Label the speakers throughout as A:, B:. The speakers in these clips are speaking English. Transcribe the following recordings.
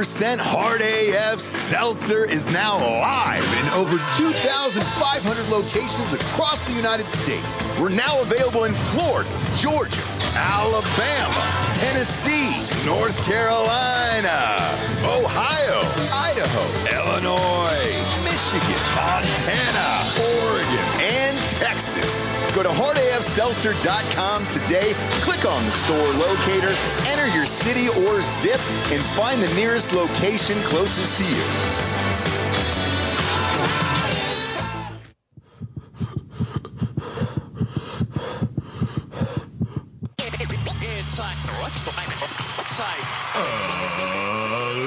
A: Hard AF Seltzer is now live in over 2,500 locations across the United States. We're now available in Florida, Georgia, Alabama, Tennessee, North Carolina, Ohio, Idaho, Illinois, Michigan, Montana, Oregon, and Texas. Go to hardafseltzer.com today, click on the store locator, enter your city or zip, and find the nearest location closest to you.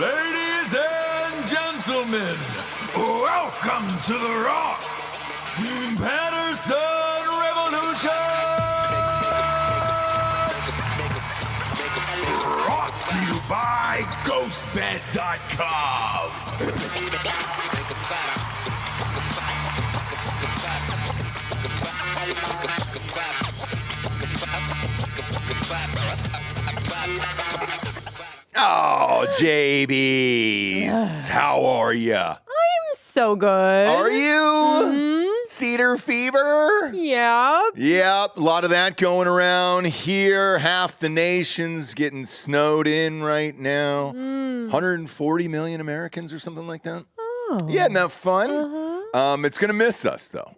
A: Ladies and gentlemen, welcome to the Ross Patterson Revolution! Brought to you by GhostBed.com. Oh, JBs, how are ya?
B: I'm so good.
A: Are you?
B: Mm-hmm.
A: Cedar fever?
B: Yeah.
A: Yep, a lot of that going around here. Half the nation's getting snowed in right now. 140 million Americans or something like that.
B: Oh.
A: Yeah, isn't that fun? It's going to miss us, though.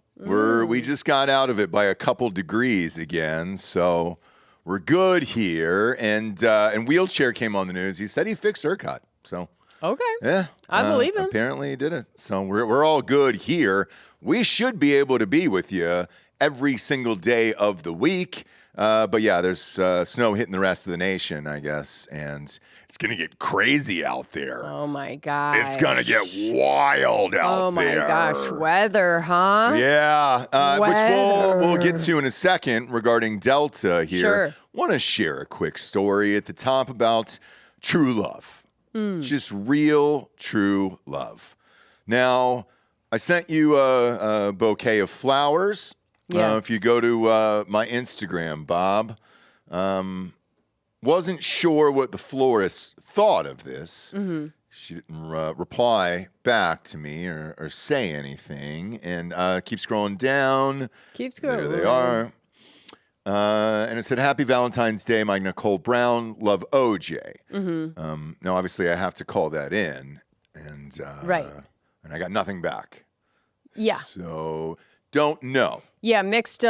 A: We just got out of it by a couple degrees again, so we're good here. And Wheelchair came on the news. He said he fixed ERCOT, so...
B: Okay.
A: Yeah.
B: I believe him.
A: Apparently he did it. So we're all good here. We should be able to be with you every single day of the week. But yeah, there's snow hitting the rest of the nation, I guess. And it's going to get crazy out there.
B: Oh, my gosh.
A: It's going to get wild out there.
B: Oh, my gosh. Weather, huh?
A: Yeah. Which we'll
B: Weather.
A: get to in a second regarding Delta here.
B: Sure.
A: Want to share a quick story at the top about true love. Just real, true love. Now, I sent you a bouquet of flowers.
B: Yes.
A: If you go to my Instagram, Bob, wasn't sure what the florist thought of this. She didn't reply back to me or say anything. And keep scrolling down.
B: Keep scrolling.
A: There they are. And it said, "Happy Valentine's Day, my Nicole Brown. Love, OJ." Now, obviously, I have to call that in, and
B: Right.
A: And I got nothing back.
B: Yeah.
A: So don't know,
B: Yeah, mixed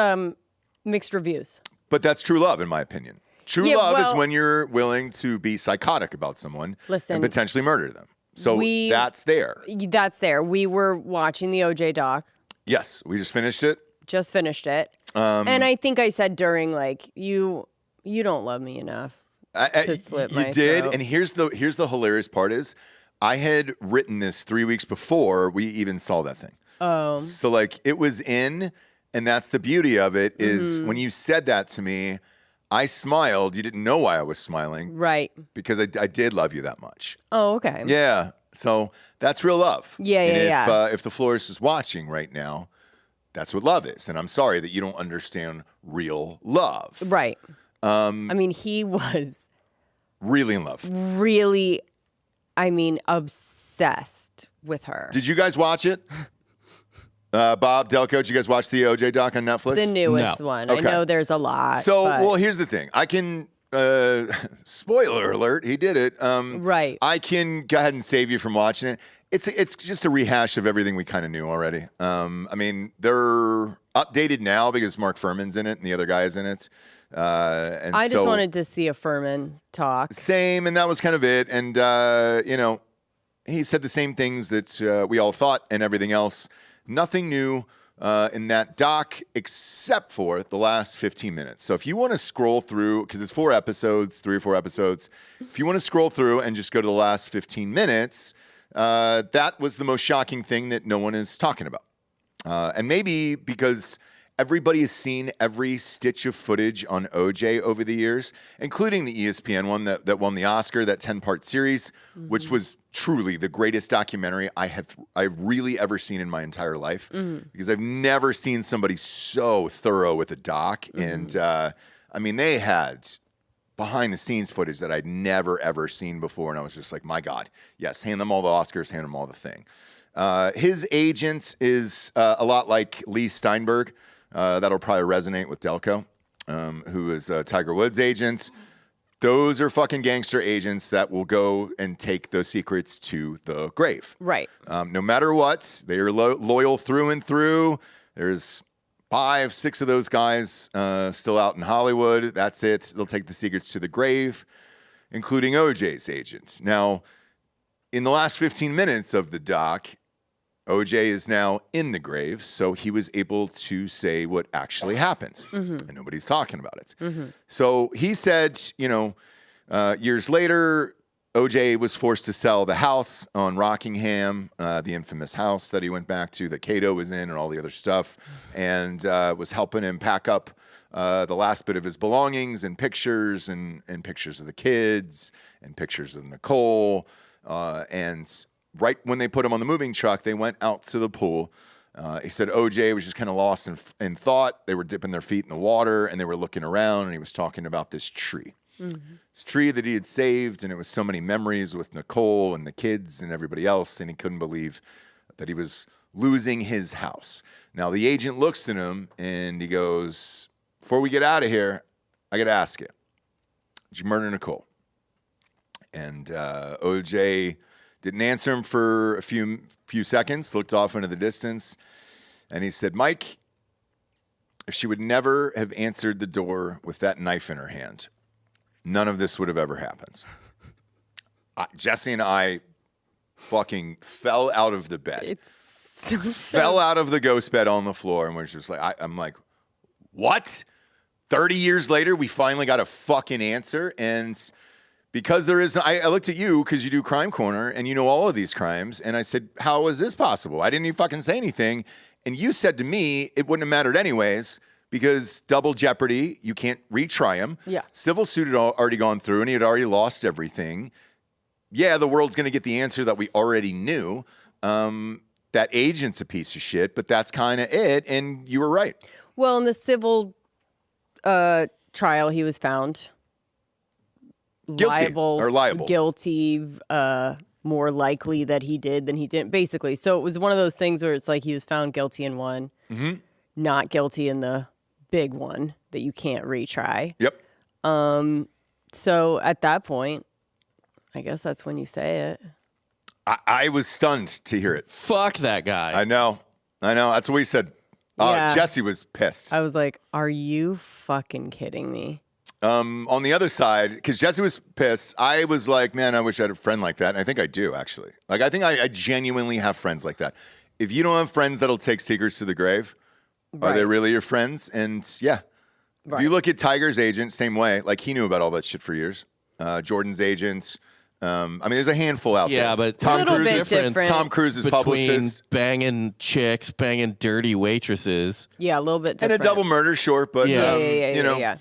B: reviews.
A: but that's true love, in my opinion. True
B: Yeah,
A: love is
B: well-
A: when you're willing to be psychotic about someone
B: Listen,
A: and potentially murder them. So that's there.
B: That's there. We were watching the OJ doc.
A: Yes, we just finished it.
B: Just finished it. And I think I said during, like, you don't love me enough to slit
A: You
B: my
A: did,
B: throat.
A: and here's the hilarious part is, I had written this 3 weeks before we even saw that thing.
B: Oh.
A: So like it was in, and that's the beauty of it is when you said that to me, I smiled. You didn't know why I was smiling
B: Right.
A: because I did love you that much.
B: Oh, okay.
A: Yeah, so that's real love.
B: Yeah,
A: and
B: yeah,
A: if the florist is watching right now, that's what love is. And I'm sorry that you don't understand real love.
B: Right. I mean, he was
A: Really in love.
B: really, obsessed with her.
A: Did you guys watch it? Bob, Delco, did you guys watch the OJ doc on Netflix?
B: The newest
C: No.
B: one.
A: Okay.
B: I know there's a lot.
A: So,
B: but-
A: well, here's the thing. I can, spoiler alert, he did it.
B: Right.
A: I can go ahead and save you from watching it. It's just a rehash of everything we kind of knew already. I mean, they're updated now because Mark Furman's in it and the other guy is in it. And
B: I just
A: so-
B: wanted to see a Furman talk.
A: Same, and that was kind of it. And, he said the same things that we all thought and everything else. Nothing new in that doc except for the last 15 minutes. So if you want to scroll through, because it's 3 or 4 episodes, if you want to scroll through and just go to the last 15 minutes, that was the most shocking thing that no one is talking about. And maybe because everybody has seen every stitch of footage on OJ over the years, including the ESPN one that won the Oscar, that 10-part series, which was truly the greatest documentary I've really ever seen in my entire life, because I've never seen somebody so thorough with a doc. And I mean, they had behind the scenes footage that I'd never, ever seen before. And I was just like, my God, yes, hand them all the Oscars, hand them all the thing. His agent is a lot like Lee Steinberg. That'll probably resonate with Delco, who is Tiger Woods' agent. Those are fucking gangster agents that will go and take those secrets to the grave.
B: Right.
A: No matter what, they are loyal through and through. There's 5, 6 of those guys still out in Hollywood. That's it. They'll take the secrets to the grave, including OJ's agent. Now, in the last 15 minutes of the doc, OJ is now in the grave, so he was able to say what actually happened, and nobody's talking about it. So he said, years later, OJ was forced to sell the house on Rockingham, the infamous house that he went back to, that Kato was in and all the other stuff, and was helping him pack up the last bit of his belongings and pictures and pictures of the kids and pictures of Nicole. And right when they put him on the moving truck, they went out to the pool. He said OJ was just kind of lost in thought. They were dipping their feet in the water and they were looking around, and he was talking about this tree. This tree that he had saved, and it was so many memories with Nicole and the kids and everybody else, and he couldn't believe that he was losing his house. Now, the agent looks at him and he goes, before we get out of here, I got to ask you, did you murder Nicole? And OJ didn't answer him for a few seconds, looked off into the distance, and he said, Mike, if she would never have answered the door with that knife in her hand, none of this would have ever happened. Jesse and I fucking fell out of the bed. Fell out of the ghost bed on the floor, and we're just like, I'm like, what? 30 years later, we finally got a fucking answer, and because there is, I looked at you because you do Crime Corner and you know all of these crimes. And I said, how is this possible? I didn't even fucking say anything. And you said to me, it wouldn't have mattered anyways because double jeopardy, you can't retry him.
B: Yeah.
A: Civil suit had already gone through and he had already lost everything. Yeah, the world's going to get the answer that we already knew. That agent's a piece of shit, but that's kind of it. And you were right.
B: Well, in the civil trial, he was found guilty, more likely that he did than he didn't, basically. So it was one of those things where it's like he was found guilty in one, not guilty in the big one that you can't retry.
A: Yep.
B: So at that point, I guess that's when you say it.
A: I was stunned to hear it.
C: Fuck that guy.
A: I know. That's what we said.
B: Yeah.
A: Jesse was pissed.
B: I was like, are you fucking kidding me?
A: On the other side, because Jesse was pissed, I was like, man, I wish I had a friend like that. And I think I do, actually. Like, I think I genuinely have friends like that. If you don't have friends that'll take secrets to the grave, are they really your friends? And yeah. If you look at Tiger's agent, same way. Like, he knew about all that shit for years. Jordan's agents. I mean, there's a handful out there.
C: Yeah, but
B: Tom
A: Cruise's publicist.
C: Banging chicks, banging dirty waitresses.
B: Yeah, a little bit different.
A: And a double murder, short, but,
B: yeah.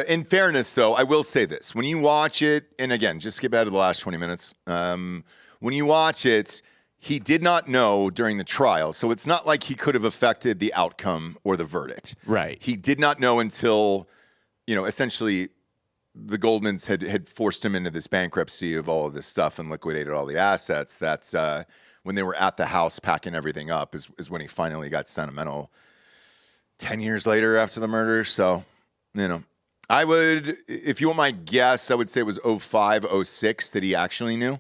A: In fairness, though, I will say this. When you watch it, and again, just skip out of the last 20 minutes. When you watch it, he did not know during the trial. So it's not like he could have affected the outcome or the verdict.
C: Right.
A: He did not know until, essentially the Goldmans had forced him into this bankruptcy of all of this stuff and liquidated all the assets. That's when they were at the house packing everything up is when he finally got sentimental 10 years later after the murder. So, I would, if you want my guess, I would say it was 05, 06 that he actually knew,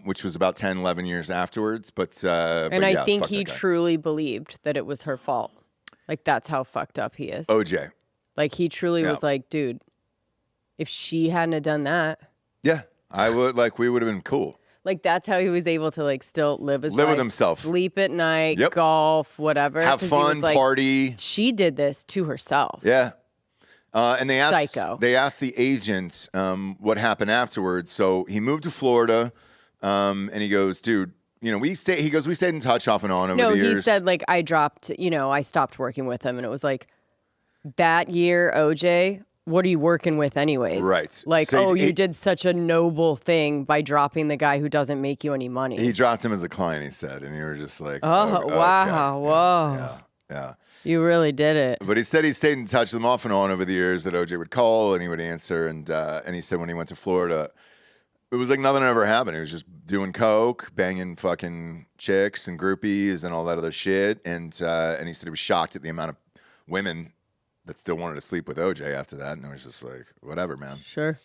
A: which was about 10, 11 years afterwards. I
B: think he truly believed that it was her fault. Like, that's how fucked up he is.
A: OJ.
B: Like, he truly was like, dude, if she hadn't have done that.
A: Yeah, I would, we would have been cool.
B: Like, that's how he was able to, still live his life.
A: With himself.
B: Sleep at night, golf, whatever.
A: Have fun, party.
B: She did this to herself.
A: Yeah. And they asked
B: Psycho.
A: The agent what happened afterwards. So he moved to Florida, and he goes, dude, we stayed in touch off and on over the years.
B: No, he said, I stopped working with him. And it was like, that year, OJ, what are you working with anyways?
A: Right.
B: You did such a noble thing by dropping the guy who doesn't make you any money.
A: He dropped him as a client, he said. And you were just like,
B: wow.
A: okay.
B: Whoa.
A: Yeah. Yeah.
B: You really did it.
A: But he said he stayed in touch with them off and on over the years, that OJ would call and he would answer. And he said when he went to Florida, it was like nothing ever happened. He was just doing coke, banging fucking chicks and groupies and all that other shit. And he said he was shocked at the amount of women that still wanted to sleep with OJ after that. And it was just like, whatever, man.
B: Sure.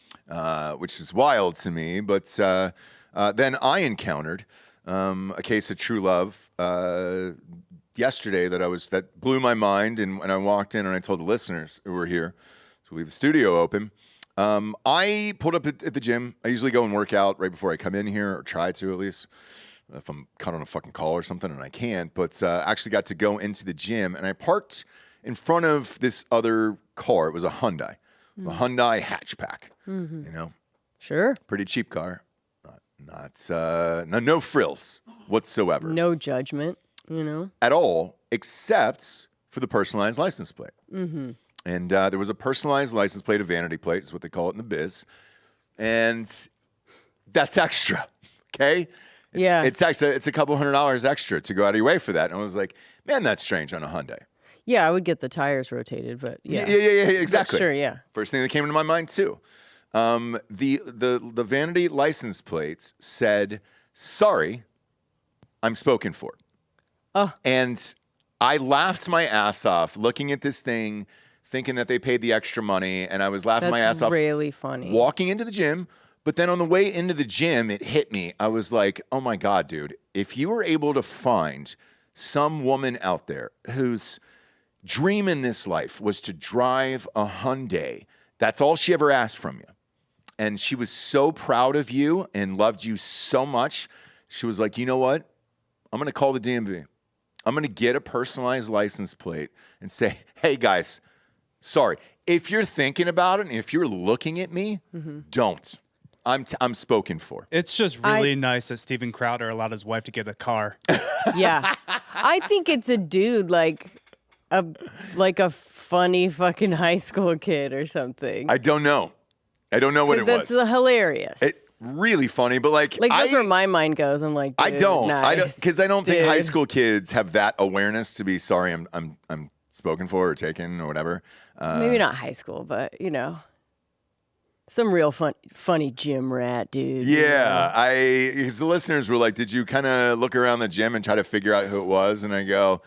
A: Which is wild to me. But then I encountered a case of true love yesterday that blew my mind. And when I walked in and I told the listeners who were here to leave the studio open, I pulled up at the gym. I usually go and work out right before I come in here, or try to at least, if I'm caught on a fucking call or something, and I can't. But actually got to go into the gym, and I parked in front of this other car. It was a Hyundai. It was a Hyundai hatchback. You know,
B: Sure.
A: pretty cheap car. No frills whatsoever
B: No judgment,
A: at all, except for the personalized license plate. And there was a personalized license plate, a vanity plate is what they call it in the biz. And that's extra, okay?
B: Yeah.
A: It's a couple $100 extra to go out of your way for that. And I was like, man, that's strange on a Hyundai.
B: Yeah, I would get the tires rotated, but yeah.
A: Yeah, exactly.
B: Sure, yeah.
A: First thing that came into my mind too. The vanity license plates said, "Sorry, I'm spoken for."
B: Oh.
A: And I laughed my ass off looking at this thing, thinking that they paid the extra money, and I was laughing my ass
B: That's
A: off
B: really funny.
A: walking into the gym. But then on the way into the gym, it hit me. I was like, oh my God, dude, if you were able to find some woman out there whose dream in this life was to drive a Hyundai, that's all she ever asked from you. And she was so proud of you and loved you so much. She was like, you know what? I'm going to call the DMV. I'm going to get a personalized license plate and say, hey, guys, sorry. If you're thinking about it and if you're looking at me, don't. I'm spoken for.
D: It's just really nice that Steven Crowder allowed his wife to get a car.
B: Yeah. I think it's a dude like a funny fucking high school kid or something.
A: I don't know. I don't know what it
B: That's
A: was.
B: hilarious.
A: It's really funny, but like
B: that's where my mind goes. I'm like,
A: I
B: dude,
A: don't.
B: nice,
A: Because I don't think high
B: dude.
A: school kids have that awareness to be sorry. I'm spoken for or taken or whatever.
B: Maybe not high school, but some real funny gym rat, dude.
A: Yeah, because the listeners were like, did you kind of look around the gym and try to figure out who it was? And I go,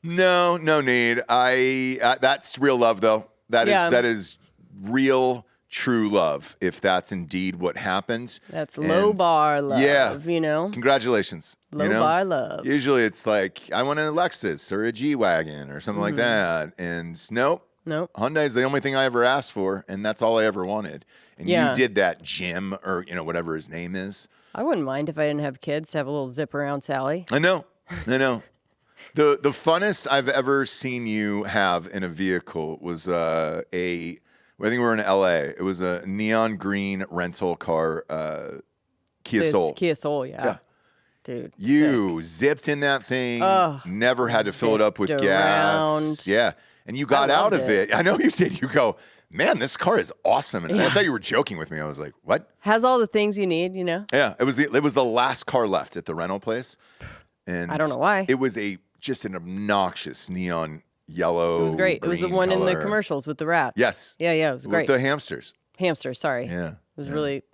A: no need. That's real love though. That is real, true love. If that's indeed what happens.
B: That's low bar love.
A: Yeah.
B: Low
A: Congratulations.
B: bar love.
A: Usually it's like, I want a Lexus or a G-Wagon or something like that. And nope. Hyundai's the only thing I ever asked for, and that's all I ever wanted. And you did that, Jim, or whatever his name is.
B: I wouldn't mind if I didn't have kids to have a little zip around Sally.
A: I know. The funnest I've ever seen you have in a vehicle was I think we were in LA. It was a neon green rental car, Kia Soul.
B: Kia Soul, yeah. Dude.
A: You zipped in that thing, never had to fill it up with
B: zipped
A: gas.
B: around.
A: Yeah. And you got out
B: loved
A: of it. I know you did. You go, man, this car is awesome. And I thought you were joking with me. I was like, what?
B: Has all the things you need,
A: Yeah. It was the last car left at the rental place. And
B: I don't know why.
A: It was just an obnoxious neon yellow.
B: It was great. It was the
A: green
B: one in the
A: color.
B: commercials with the rats.
A: Yes.
B: Yeah, it was great.
A: With the hamsters.
B: Hamsters, sorry.
A: Yeah.
B: It was really,
A: It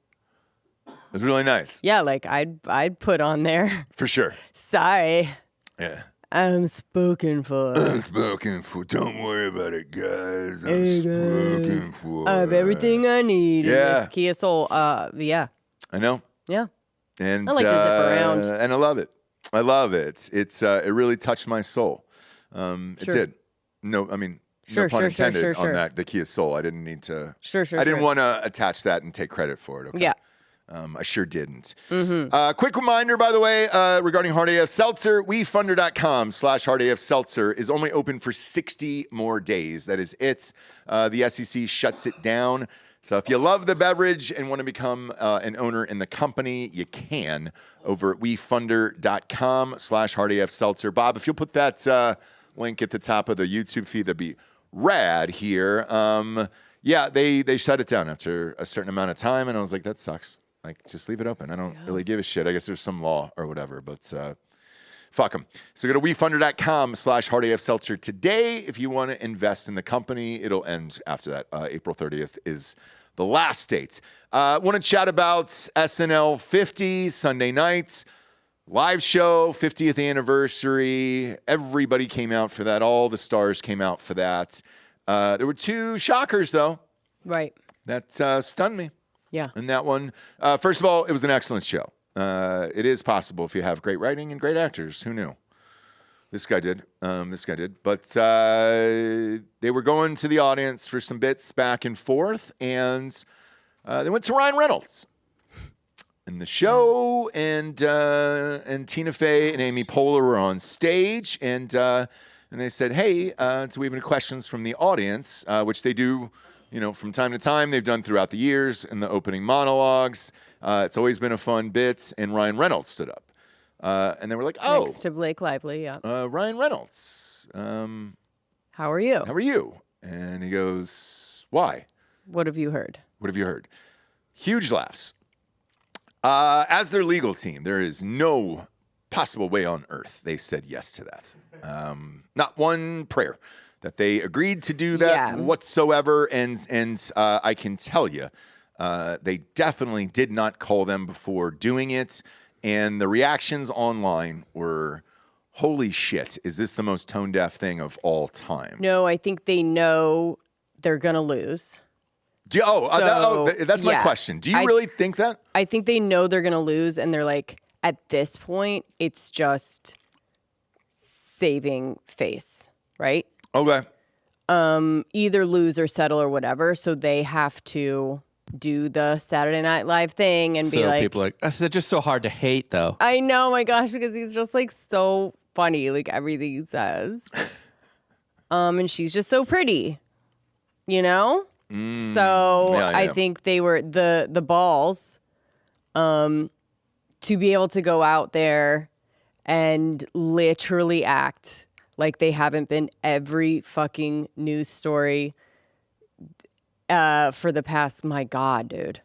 A: was really nice.
B: yeah, like I'd put on there,
A: For sure.
B: sorry,
A: Yeah.
B: I'm spoken for.
A: I'm spoken for. Don't worry about it, guys. I'm
B: Hey,
A: spoken for.
B: I have everything I need. in
A: Yeah.
B: this Kia Soul. Yeah.
A: I know.
B: Yeah.
A: And
B: I like to zip around.
A: And I love it. I love it. It really touched my soul. It
B: Sure.
A: did. No, I mean,
B: Sure,
A: no pun
B: sure,
A: intended
B: sure.
A: on that. The Kia Soul. I didn't need to.
B: Sure.
A: I didn't want to attach that and take credit for it. Okay?
B: Yeah.
A: I sure didn't. Quick reminder, by the way, regarding Hard AF Seltzer, WeFunder.com/Hard AF Seltzer is only open for 60 more days. That is it. The SEC shuts it down. So if you love the beverage and want to become an owner in the company, you can over at WeFunder.com/Hard AF Seltzer. Bob, if you'll put that link at the top of the YouTube feed, that'd be rad here. Yeah, they shut it down after a certain amount of time, and I was like, that sucks. Like, just leave it open. I don't really give a shit. I guess there's some law or whatever, but Fuck them. So go to WeFunder.com/HardAFSeltzer today if you want to invest in the company. It'll end after that. April 30th is the last date. Want to chat about SNL 50 Sunday nights. Live show, 50th anniversary. Everybody came out for that. All the stars came out for that. There were 2 shockers, though,
B: Right.
A: that stunned me.
B: Yeah.
A: And that one, first of all, it was an excellent show. It is possible if you have great writing and great actors. Who knew? This guy did. But they were going to the audience for some bits back and forth, and they went to Ryan Reynolds. And the show and Tina Fey and Amy Poehler were on stage, and they said, "Hey, do we have any questions from the audience?" Which they do, from time to time. They've done throughout the years in the opening monologues. It's always been a fun bit. And Ryan Reynolds stood up, and they were like, "Oh,
B: Next to Blake Lively. Yeah.
A: Ryan Reynolds,
B: How are you?
A: how are you?" And he goes, "Why?
B: What have you heard?
A: What have you heard?" Huge laughs. As their legal team, there is no possible way on earth they said yes to that. Not one prayer that they agreed to do that
B: Yeah.
A: whatsoever. And I can tell you, they definitely did not call them before doing it. And the reactions online were, holy shit, is this the most tone-deaf thing of all time?
B: No, I think they know they're going to lose.
A: That's my
B: yeah.
A: question. Do you
B: I-
A: really think that?
B: I think they know they're going to lose, and they're like, at this point, it's just saving face, right?
A: Okay.
B: Either lose or settle or whatever. So they have to do the Saturday Night Live thing and be
C: So
B: like,
C: people are like, they're just so hard to hate, though.
B: I know, my gosh, because he's just like so funny, like everything he says. And she's just so pretty, So
A: Yeah,
B: I
A: yeah.
B: think they were the balls to be able to go out there and literally act like they haven't been every fucking news story for the past, my God, dude.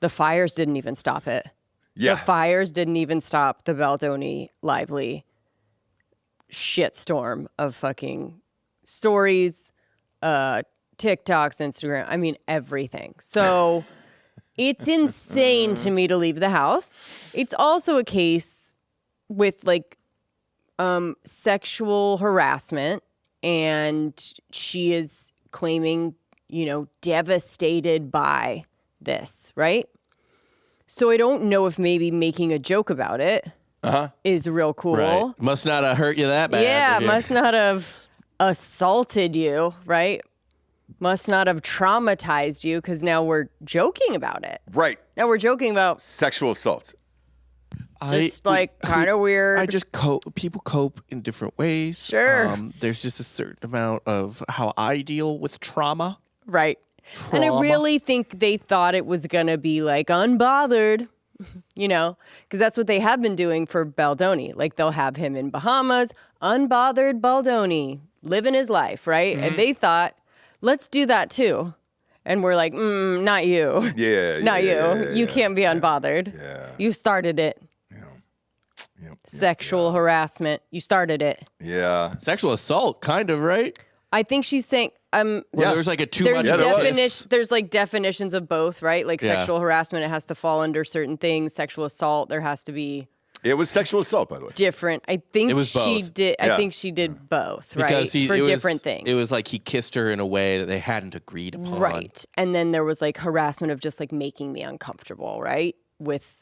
B: The fires didn't even stop it.
A: Yeah.
B: The fires didn't even stop the Baldoni Lively shitstorm of fucking stories, TikToks, Instagram. I mean, everything. So it's insane to me to leave the house. It's also a case with like sexual harassment, and she is claiming, devastated by this, right? So I don't know if maybe making a joke about it is real cool.
C: Right. Must not have hurt you that bad.
B: Yeah,
C: did you?
B: must not have assaulted you, right? Must not have traumatized you, because now we're joking about it.
A: Right.
B: Now we're joking about
A: Sexual assault.
B: just kind of weird.
C: I just cope. People cope in different ways.
B: Sure.
C: There's just a certain amount of how I deal with trauma.
B: Right. And I
C: Trauma.
B: really think they thought it was going to be like unbothered, because that's what they have been doing for Baldoni. Like they'll have him in Bahamas, unbothered Baldoni, living his life, right? And they thought, let's do that too. And we're like, not you.
A: Yeah.
B: Not
A: yeah,
B: you.
A: yeah,
B: You
A: yeah.
B: can't be unbothered.
A: Yeah.
B: You started it.
A: Yep,
B: Sexual harassment. You started it.
A: Yeah.
C: Sexual assault, kind of, right?
B: I think she's saying,
C: Well,
A: Yeah.
C: there's like a too
B: there's
C: much
A: there
C: of
A: was.
C: this.
B: there's like definitions of both, right? Like
C: Yeah.
B: sexual harassment, it has to fall under certain things. Sexual assault, there has to be
A: It was sexual assault, by the way.
B: different. I think
C: It was
B: she
C: both.
B: did.
A: Yeah.
B: I think she did both, right?
C: Because
B: For
C: it was-
B: different things.
C: It was like he kissed her in a way that they hadn't agreed upon.
B: right. And then there was like harassment of just like making me uncomfortable, right? With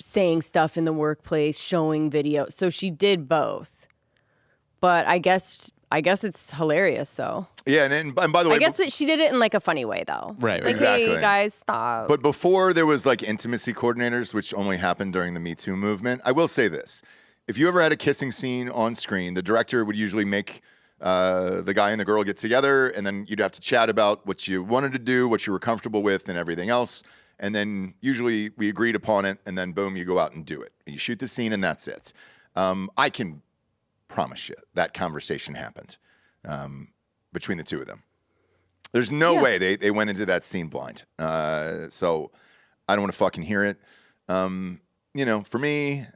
B: saying stuff in the workplace, showing videos. So she did both. But I guess it's hilarious though.
A: Yeah, and by the way,
B: I guess she did it in like a funny way though.
C: Right,
B: Like,
A: exactly.
B: hey guys, stop.
A: but before there was like intimacy coordinators, which only happened during the Me Too movement. I will say this: if you ever had a kissing scene on screen, the director would usually make the guy and the girl get together, and then you'd have to chat about what you wanted to do, what you were comfortable with, and everything else. And then usually we agreed upon it, and then boom, you go out and do it. You shoot the scene, and that's it. I can promise you that conversation happened between the two of them. There's no way they went into that scene blind. So I don't want to fucking hear it. For me,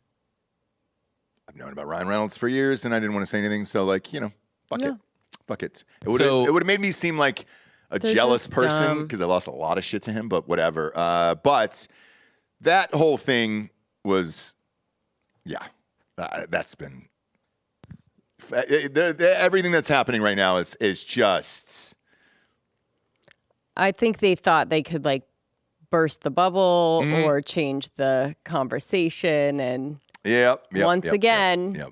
A: I've known about Ryan Reynolds for years, and I didn't want to say anything. So, like, fuck
B: Yeah.
A: it. Fuck it. It would
C: So-
A: have made me seem like a
B: They're
A: jealous
B: just
A: person
B: dumb.
A: because I lost a lot of shit to him, but whatever. But that whole thing was, that's been everything that's happening right now is just.
B: I think they thought they could like burst the bubble
A: Mm-hmm.
B: or change the conversation, and
A: Yep.
B: Once
A: yep,
B: again.
A: Yep.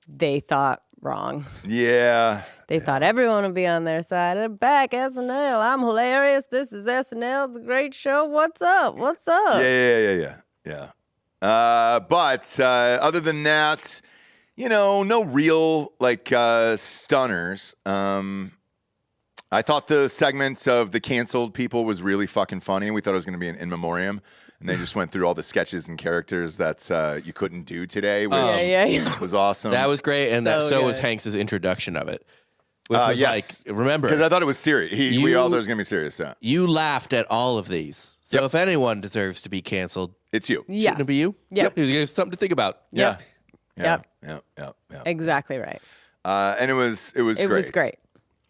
B: they thought wrong.
A: Yeah.
B: They thought everyone would be on their side. They're back, SNL. I'm hilarious. This is SNL. It's a great show. What's up? What's up?
A: Yeah. But other than that, no real stunners. I thought the segments of the canceled people was really fucking funny. We thought it was going to be an in memoriam, and they just went through all the sketches and characters that you couldn't do today, which
B: Yeah.
A: was awesome.
C: That was great, and
B: So
C: was
B: good.
C: Hanks' introduction of it. Which was
A: yes.
C: like, remember,
A: because I thought it was serious. We
C: You-
A: all thought it was going to be serious. Yeah.
C: you laughed at all of these. So
A: Yep.
C: if anyone deserves to be canceled,
A: It's you.
B: Yeah.
C: shouldn't it be you?
B: Yep.
C: It was something to think about.
B: Yep.
A: Yeah.
B: Yep.
A: Yeah.
B: Exactly right.
A: And it was great.
B: It was great.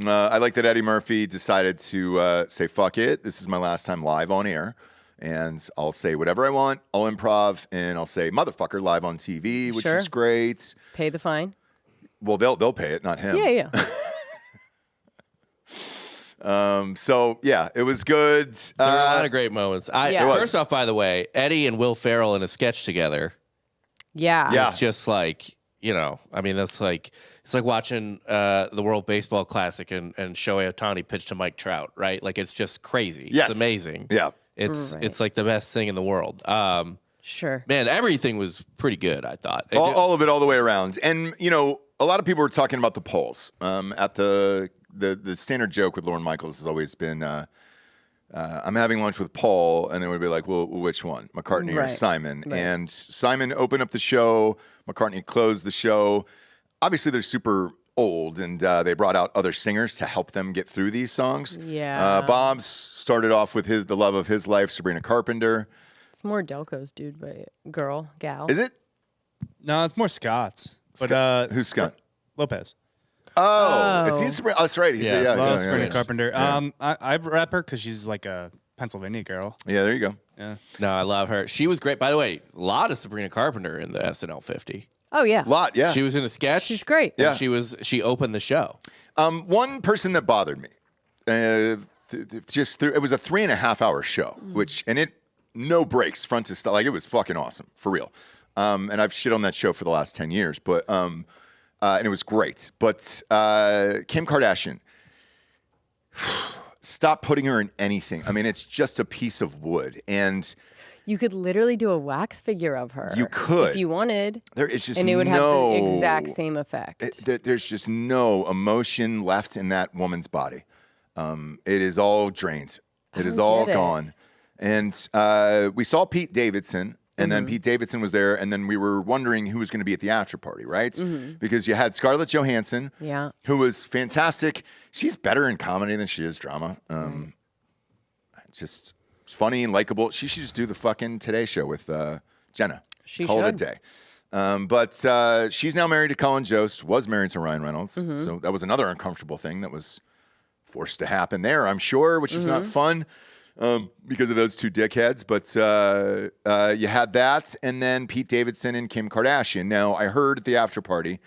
A: I like that Eddie Murphy decided to say, fuck it. This is my last time live on air. And I'll say whatever I want. I'll improv and I'll say motherfucker live on TV, which
B: Sure.
A: was great.
B: Pay the fine.
A: Well, they'll pay it, not him.
B: Yeah.
A: So yeah, it was good.
C: There were a lot of great moments.
B: Yeah. It was.
C: First off, by the way, Eddie and Will Ferrell in a sketch together.
B: Yeah.
A: Yeah.
C: It's just like, I mean, that's like, it's like watching the World Baseball Classic and Shohei Ohtani pitch to Mike Trout, right? Like, it's just crazy.
A: Yes.
C: It's amazing.
A: Yeah.
C: It's
B: Right.
C: it's like the best thing in the world.
B: Sure.
C: Man, everything was pretty good, I thought.
A: All of it, all the way around. And a lot of people were talking about the polls. At the standard joke with Lorne Michaels has always been, I'm having lunch with Paul, and then we'd be like, well, which one, McCartney or
B: Right.
A: Simon?
B: Right.
A: And Simon opened up the show, McCartney closed the show. Obviously, they're super old, and they brought out other singers to help them get through these songs.
B: Yeah.
A: Bob's started off with the love of his life, Sabrina Carpenter.
B: It's more Delco's dude, but gal.
A: Is it?
D: No, it's more Scott's. But
A: Who's Scott?
D: Lopez.
A: Oh, is he
B: Oh.
A: Sabrina? Oh, that's right. He's
C: Yeah.
D: Love
A: yeah.
D: Sabrina Carpenter. I rep her because she's like a Pennsylvania girl.
A: Yeah, there you go.
D: Yeah.
C: No, I love her. She was great. By the way, a lot of Sabrina Carpenter in the SNL 50.
B: Oh yeah.
A: Lot, yeah.
C: She was in a sketch.
B: She's great.
A: Yeah.
C: And she opened the show.
A: One person that bothered me, it was a 3.5 hour show, no breaks, front to like it was fucking awesome for real. And I've shit on that show for the last 10 years, but and it was great. But Kim Kardashian, stop putting her in anything. I mean, it's just a piece of wood, and
B: You could literally do a wax figure of her.
A: You could.
B: if you wanted,
A: there is just
B: and it would have
A: no
B: the exact same effect.
A: There's just no emotion left in that woman's body. It is all drained. It is
B: don't
A: all
B: get it.
A: gone. And we saw Pete Davidson, and then Pete Davidson was there, and then we were wondering who was going to be at the after party, right? Because you had Scarlett Johansson,
B: Yeah.
A: who was fantastic. She's better in comedy than she is drama. Just funny and likable. She should just do the fucking Today Show with Jenna.
B: She
A: Call it a
B: should.
A: day. But she's now married to Colin Jost, was married to Ryan Reynolds. So that was another uncomfortable thing that was forced to happen there, I'm sure, which is not fun because of those two dickheads. But you had that, and then Pete Davidson and Kim Kardashian. Now, I heard at the after party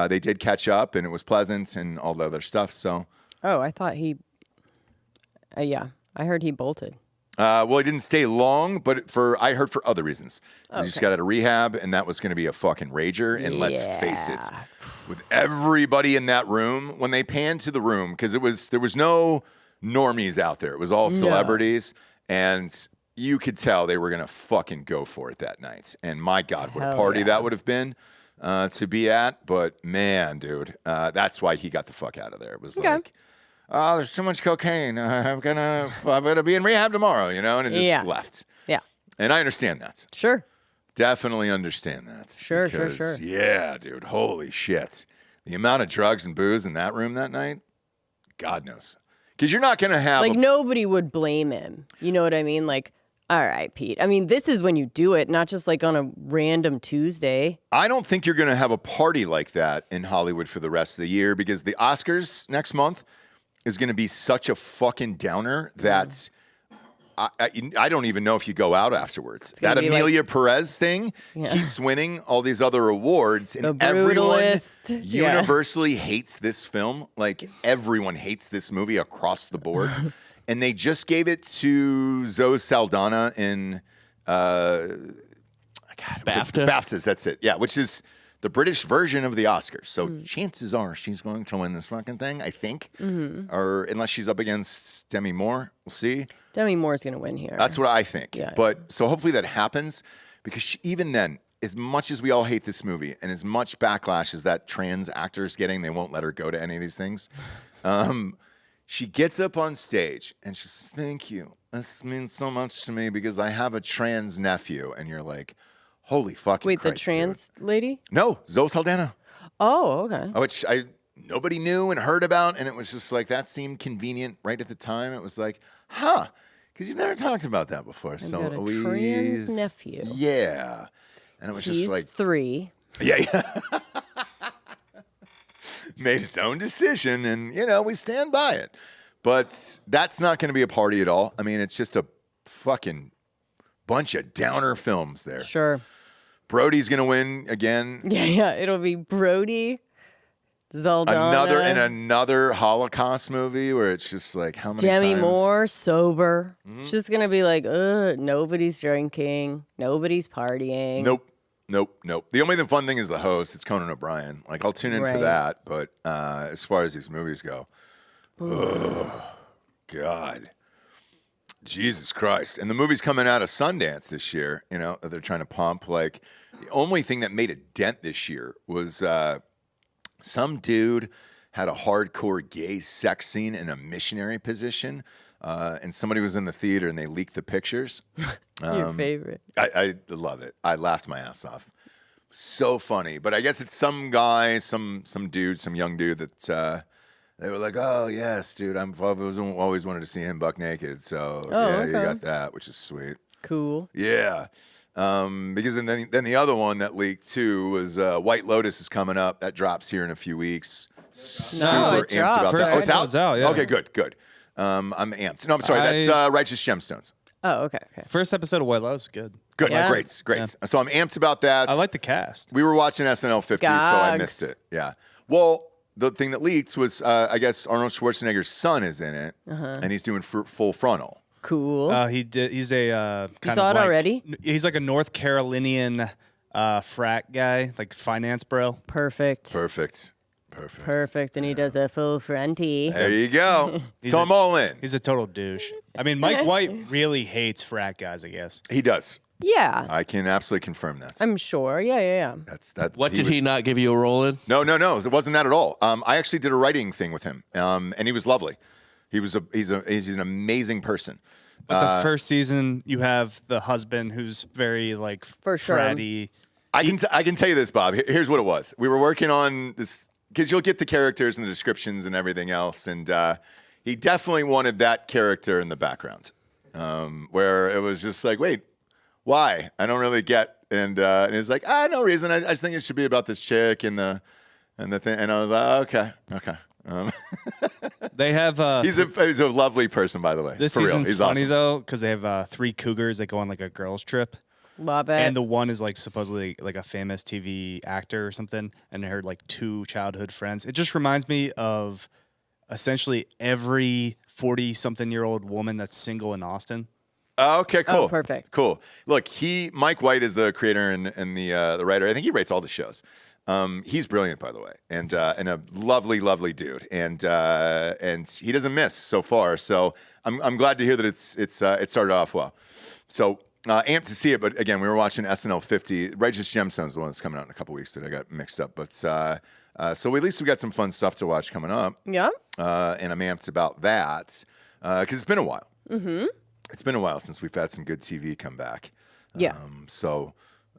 A: they did catch up, and it was pleasant and all the other stuff. So,
B: Oh, I thought he. Yeah, I heard he bolted.
A: well, he didn't stay long, but I heard for other reasons. He just got out of rehab, and that was going to be a fucking rager. And let's face it, with everybody in that room, when they panned to the room, because there was no normies out there. It was all celebrities, and you could tell they were going to fucking go for it that night. And my God, what a
B: Hell
A: party
B: yeah.
A: that would have been to be at. But man, dude, that's why he got the fuck out of there. It was like, oh, there's too much cocaine. I'm gonna be in rehab tomorrow, and it just left.
B: Yeah.
A: And I understand that.
B: Sure.
A: Definitely understand that.
B: Sure.
A: Because, yeah, dude, holy shit. The amount of drugs and booze in that room that night, God knows. Because you're not gonna have
B: Like nobody would blame him. You know what I mean? Like All right, Pete. I mean, this is when you do it, not just like on a random Tuesday.
A: I don't think you're going to have a party like that in Hollywood for the rest of the year because the Oscars next month is going to be such a fucking downer that I don't even know if you go out afterwards. That
B: gonna be like-
A: Amelia Perez thing keeps winning all these other awards, and
B: The
A: everyone
B: Brutalist. Yeah.
A: universally hates this film. Like, everyone hates this movie across the board. And they just gave it to Zoe Saldana in
C: BAFTA?
A: BAFTAs, that's it. Yeah, which is the British version of the Oscars. So chances are she's going to win this fucking thing, I think. Or unless she's up against Demi Moore. We'll see.
B: Demi Moore's going to win here.
A: That's what I think.
B: Yeah.
A: But so hopefully that happens because even then, as much as we all hate this movie and as much backlash as that trans actor's getting, they won't let her go to any of these things. She gets up on stage and she says, "Thank you. This means so much to me because I have a trans nephew." And you're like, holy fucking
B: Wait,
A: Christ,
B: the trans lady?
A: No, Zoe Saldana.
B: Oh, okay.
A: Which nobody knew and heard about. And it was just like, that seemed convenient right at the time. It was like, because you've never talked about that before. So
B: got a trans nephew.
A: Yeah. And it was
B: He's
A: just like,
B: 3.
A: yeah. Made his own decision, and we stand by it. But that's not going to be a party at all. I mean, it's just a fucking bunch of downer films there.
B: Sure.
A: Brody's going to win again.
B: Yeah. It'll be Brody, Zaldana.
A: Another Holocaust movie where it's just like, how many
B: Demi
A: times?
B: Moore, sober. She's just going to be like, nobody's drinking. Nobody's partying.
A: Nope. The only fun thing is the host. It's Conan O'Brien. Like, I'll tune in for
B: Right.
A: that. But as far as these movies go, God, Jesus Christ. And the movie's coming out of Sundance this year, that they're trying to pump. Like, the only thing that made a dent this year was some dude had a hardcore gay sex scene in a missionary position. And somebody was in the theater and they leaked the pictures.
B: Your favorite.
A: I love it. I laughed my ass off. So funny. But I guess it's some guy, some dude, some young dude that they were like, "Oh yes, dude, I've always wanted to see him buck naked." So yeah, you
B: okay.
A: got that, which is sweet.
B: Cool.
A: Yeah. Because then the other one that leaked too was White Lotus is coming up. That drops here in a few weeks. Super
B: it
A: amped
B: dropped.
A: about that.
D: First
A: Oh, it's out?
D: episode's out, yeah.
A: Okay, good. I'm amped. No, I'm sorry. That's Righteous Gemstones.
B: Oh, okay.
D: First episode of White Lotus is good.
A: Good.
B: Yeah.
A: Great. So I'm amped about that.
D: I like the cast.
A: We were watching SNL 50, so I
B: Gogs.
A: missed it. Yeah. Well, the thing that leaked was, I guess Arnold Schwarzenegger's son is in it, and he's doing full frontal.
B: Cool.
D: He did. He's a kind
B: saw
D: of
B: it
D: like,
B: already?
D: He's like a North Carolinian frat guy, like finance bro.
B: Perfect. And he does a full fronty.
A: There you go. So I'm all in.
D: He's a total douche. I mean, Mike White really hates frat guys, I guess.
A: He does.
B: Yeah.
A: I can absolutely confirm that.
B: I'm sure. Yeah.
A: That's that.
C: What did
A: was-
C: he not give you a role in?
A: No. It wasn't that at all. I actually did a writing thing with him, and he was lovely. He's an amazing person.
D: But the first season, you have the husband who's very like
B: For sure.
D: fratty.
A: I can tell you this, Bob. Here's what it was. We were working on this because you'll get the characters and the descriptions and everything else, and he definitely wanted that character in the background, where it was just like, wait, why? I don't really get. And he's like, no reason. I just think it should be about this chick and the thing. And I was like, okay.
D: They have
A: He's a lovely person, by the way.
D: this
A: For real.
D: season's
A: He's
D: funny
A: awesome.
D: though because they have 3 cougars that go on like a girls trip.
B: Love it.
D: And the one is like supposedly like a famous TV actor or something, and her like 2 childhood friends. It just reminds me of essentially every 40-something-year-old woman that's single in Austin.
A: Okay, cool.
B: Oh, perfect.
A: Cool. Look, Mike White is the creator and the writer. I think he writes all the shows. He's brilliant, by the way, and a lovely, lovely dude. And he doesn't miss so far. So I'm glad to hear that it started off well. So amped to see it. But again, we were watching SNL 50. Righteous Gemstones, the one that's coming out in a couple weeks that I got mixed up. But so at least we got some fun stuff to watch coming up.
B: yeah.
A: And I'm amped about that because it's been a while. Mm-hmm. It's been a while since we've had some good TV come back.
B: Yeah.
A: So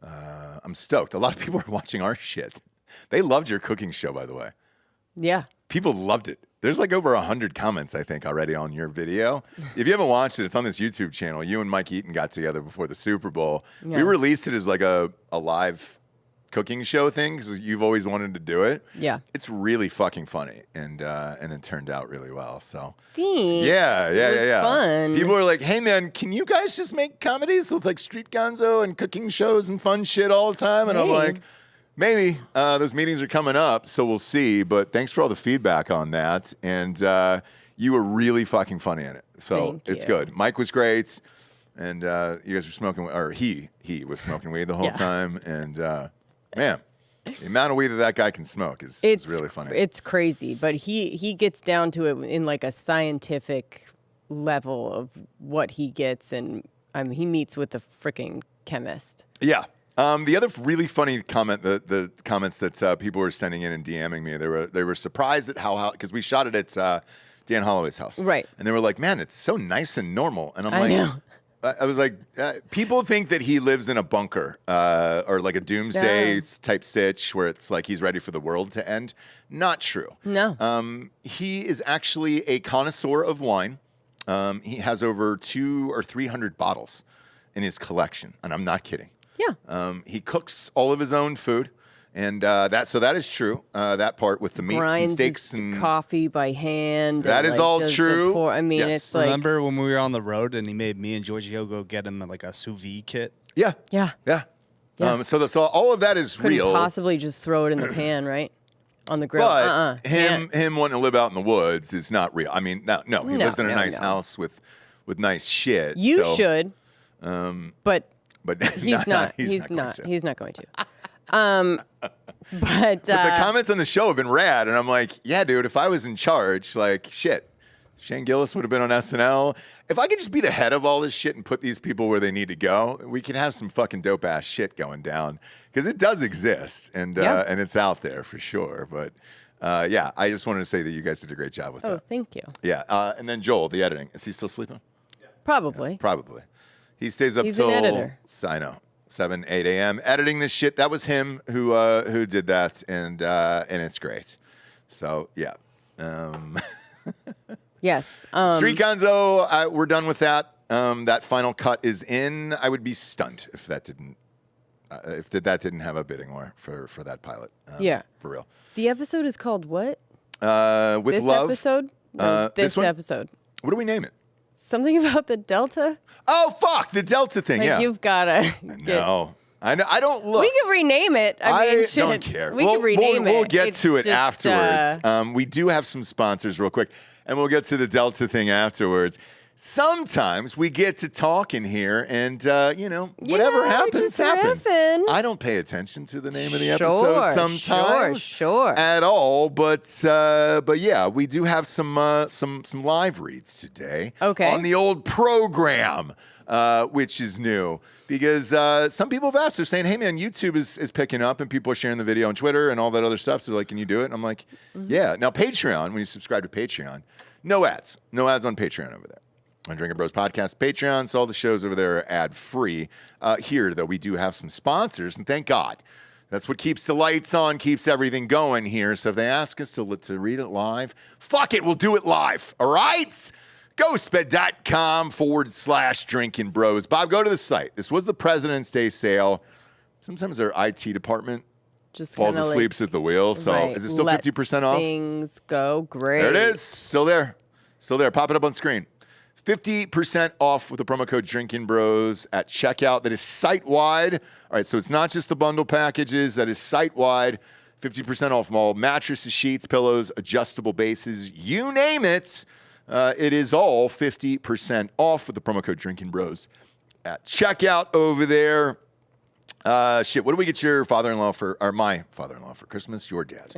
A: I'm stoked. A lot of people are watching our shit. They loved your cooking show, by the way.
B: Yeah.
A: People loved it. There's like over 100 comments, I think, already on your video. If you haven't watched it, it's on this YouTube channel. You and Mike Eaton got together before the Super Bowl.
B: Yeah.
A: We released it as like a live cooking show thing because you've always wanted to do it.
B: Yeah.
A: It's really fucking funny, and it turned out really well. So
B: Thanks.
A: yeah.
B: It was fun.
A: People are like, "Hey man, can you guys just make comedies with like Street Gonzo and cooking shows and fun shit all the time?" And I'm
B: Hey.
A: like, maybe. Those meetings are coming up, so we'll see. But thanks for all the feedback on that, and you were really fucking funny in it. So
B: Thank
A: it's
B: you.
A: good. Mike was great, and you guys were smoking, or he was smoking weed the whole
B: Yeah.
A: time, and man, the amount of weed that guy can smoke is really funny.
B: It's crazy, but he gets down to it in like a scientific level of what he gets, and he meets with a freaking chemist.
A: Yeah. The other really funny comment, the comments that people were sending in and DMing me, they were surprised at how because we shot it at Dan Holloway's house,
B: Right.
A: And they were like, "Man, it's so nice and normal." And I'm
B: I
A: like,
B: know.
A: I was like, people think that he lives in a bunker or like a doomsday
B: No.
A: type sitch where it's like he's ready for the world to end. Not true.
B: No.
A: He is actually a connoisseur of wine. He has over 200 or 300 bottles in his collection, and I'm not kidding.
B: Yeah.
A: He cooks all of his own food, and that is true. That part with the meats
B: Grinds
A: and steaks
B: his
A: and
B: coffee by hand.
A: That
B: and,
A: is
B: like,
A: all
B: does the
A: true.
B: I mean,
A: Yes.
B: it's like
D: Remember when we were on the road and he made me and Giorgio go get him like a sous vide kit?
A: yeah.
B: yeah.
A: So all of that is
B: Couldn't
A: real.
B: possibly just throw it in the pan, right? On the grill.
A: But
B: Can't.
A: him wanting to live out in the woods is not real. I mean, no, he
B: No,
A: lives in a
B: no,
A: nice
B: no.
A: house with nice shit.
B: You
A: so,
B: should. But
A: but
B: he's not.
A: He's not.
B: He's not going to. But
A: The comments on the show have been rad, and I'm like, yeah, dude. If I was in charge, like, shit, Shane Gillis would have been on SNL. If I could just be the head of all this shit and put these people where they need to go, we could have some fucking dope ass shit going down because it does exist, and
B: Yeah.
A: and it's out there for sure. But yeah, I just wanted to say that you guys did a great job with
B: oh,
A: that.
B: thank you.
A: Yeah, and then Joel, the editing. Is he still sleeping?
B: Probably.
A: Probably. He stays up
B: He's an
A: till
B: editor.
A: I know 7, 8 a.m. editing this shit. That was him who did that, and it's great. So yeah.
B: Yes.
A: Street Gonzo, we're done with that. That final cut is in. I would be stunned if that didn't have a bidding war for that pilot.
B: Yeah.
A: for real.
B: The episode is called what?
A: With
B: This
A: love.
B: episode? No,
A: this
B: this
A: one?
B: episode.
A: What do we name it?
B: Something about the Delta?
A: Oh fuck, the Delta thing.
B: Like
A: yeah.
B: you've gotta get.
A: No, I know. I don't look.
B: We can rename it. I mean, shit.
A: don't care.
B: We can rename
A: we'll
B: it.
A: get
B: It's
A: to it
B: just,
A: afterwards. We do have some sponsors real quick, and we'll get to the Delta thing afterwards. Sometimes we get to talk in here, and whatever
B: we
A: happens,
B: just
A: happens.
B: riffing.
A: I don't pay attention to the name of the
B: Sure,
A: episode sometimes,
B: sure.
A: at all. But yeah, we do have some live reads today.
B: Okay.
A: On the old program, which is new. Because some people have asked, they're saying, hey, man, YouTube is picking up and people are sharing the video on Twitter and all that other stuff. So, like, can you do it? And I'm like, yeah. Now, Patreon, when you subscribe to Patreon, no ads. No ads on Patreon over there. On Drinking Bros Podcast, Patreon, so all the shows over there are ad-free. Here, though, we do have some sponsors, and thank God. That's what keeps the lights on, keeps everything going here. So if they ask us to read it live, fuck it, we'll do it live, all right? Ghostbed.com/Drinking Bros. Bob, go to the site. This was the President's Day sale. Sometimes their IT department
B: Just
A: falls
B: kinda
A: asleep
B: like,
A: at the wheel. So
B: right,
A: is it still
B: lets
A: 50% off?
B: Things go great.
A: There it is. Still there. Still there. Pop it up on screen. 50% off with the promo code Drinking Bros at checkout. That is site-wide. All right, so it's not just the bundle packages. That is site-wide. 50% off all mattresses, sheets, pillows, adjustable bases, you name it. It is all 50% off with the promo code Drinking Bros at checkout over there. Shit, what do we get your father-in-law or my father-in-law for Christmas? Your dad.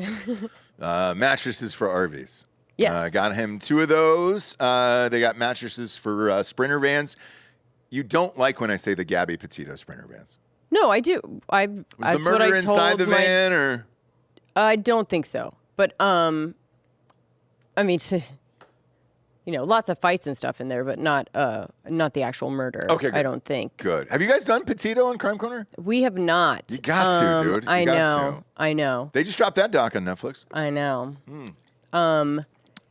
A: Mattresses for RVs.
B: Yes.
A: Got him 2 of those. They got mattresses for Sprinter vans. You don't like when I say the Gabby Petito Sprinter vans.
B: No, I do.
A: Was
B: that's
A: the
B: what I
A: murder inside
B: told
A: the van, or?
B: I don't think so. But I mean, lots of fights and stuff in there, but not the actual murder.
A: Okay, good.
B: I don't think.
A: Good. Have you guys done Petito on Crime Corner?
B: We have not.
A: You got to, dude. You
B: I
A: got
B: know.
A: to.
B: I know.
A: They just dropped that doc on Netflix.
B: I know.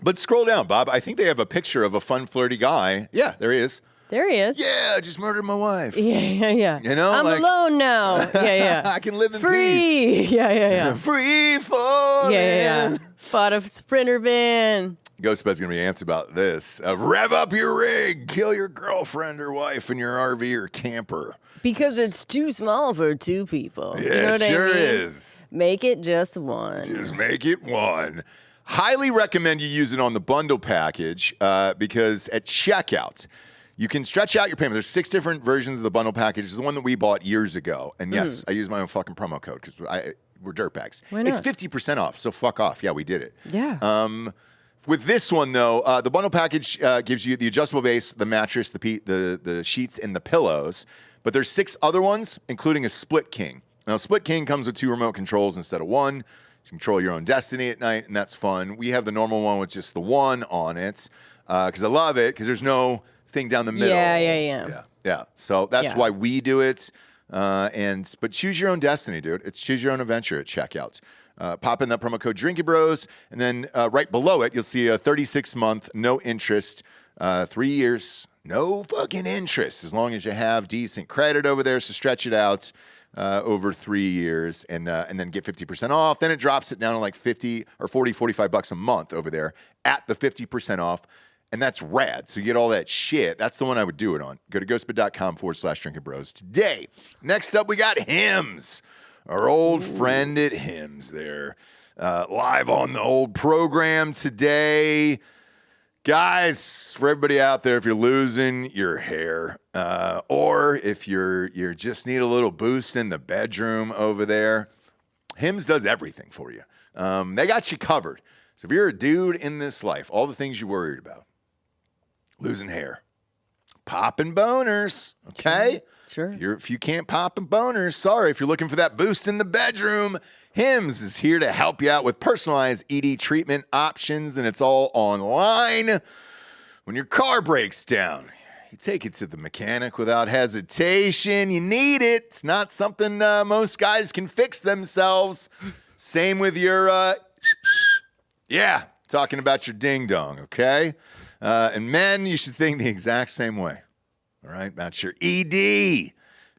A: But scroll down, Bob. I think they have a picture of a fun, flirty guy. Yeah, there he is.
B: There he is.
A: Yeah, I just murdered my wife.
B: Yeah.
A: You know,
B: I'm
A: like-
B: alone now. Yeah.
A: I can live in
B: Free.
A: peace.
B: Yeah.
A: Free falling.
B: Yeah. Bought a Sprinter van.
A: Ghostbud's going to be antsy about this. Rev up your rig. Kill your girlfriend or wife in your RV or camper.
B: Because it's too small for two people.
A: Yeah,
B: You know what
A: it sure
B: I mean?
A: is.
B: Make it just one.
A: Just make it one. Highly recommend you use it on the bundle package because at checkout, you can stretch out your payment. There's 6 different versions of the bundle package. It's the one that we bought years ago. And yes, I used my own fucking promo code because we're dirtbags.
B: Why not?
A: It's 50% off, so fuck off. Yeah, we did it.
B: Yeah.
A: With this one, though, the bundle package gives you the adjustable base, the mattress, the sheets, and the pillows. But there's 6 other ones, including a Split King. Now, Split King comes with 2 remote controls instead of 1. You can control your own destiny at night, and that's fun. We have the normal one with just the 1 on it because I love it because there's no thing down the middle. Yeah. So that's why we do it. But choose your own destiny, dude. It's choose your own adventure at checkout. Pop in that promo code Drinky Bros, and then right below it, you'll see a 36-month, no interest, 3 years, no fucking interest, as long as you have decent credit over there. So stretch it out over 3 years, and then get 50% off. Then it drops it down to like 50 or 40, 45 bucks a month over there at the 50% off. And that's rad. So you get all that shit. That's the one I would do it on. Go to ghostbed.com/Drinking Bros today. Next up, we got Hims. Our old friend at Hims there. Live on the old program today. Guys, for everybody out there, if you're losing your hair, or if you're just need a little boost in the bedroom over there, Hims does everything for you. They got you covered. So if you're a dude in this life, all the things you're worried about, losing hair, popping boners, okay?
B: Sure.
A: If you can't pop and boners, sorry. If you're looking for that boost in the bedroom, Hims is here to help you out with personalized ED treatment options, and it's all online. When your car breaks down, you take it to the mechanic without hesitation. You need it. It's not something most guys can fix themselves. Same with your, talking about your ding-dong, okay? And men, you should think the exact same way. All right, about your ED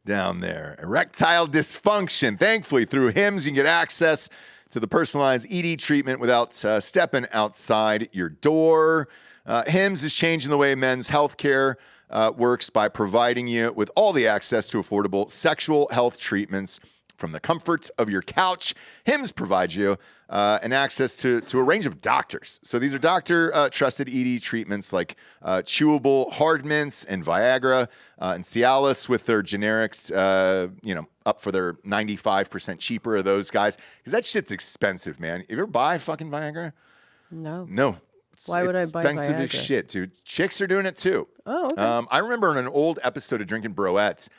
A: down there. Erectile dysfunction. Thankfully, through Hims, you can get access to the personalized ED treatment without stepping outside your door. Hims is changing the way men's healthcare works by providing you with all the access to affordable sexual health treatments from the comfort of your couch. Hims provides you an access to a range of doctors. So these are doctor-trusted ED treatments like chewable hard mints and Viagra and Cialis with their generics, up for their 95% cheaper of those guys. Because that shit's expensive, man. You ever buy fucking Viagra? No.
B: Why would I buy
A: expensive as
B: Viagra?
A: shit, dude. Chicks are doing it too.
B: Oh, okay.
A: I remember in an old episode of Drinking Broettes,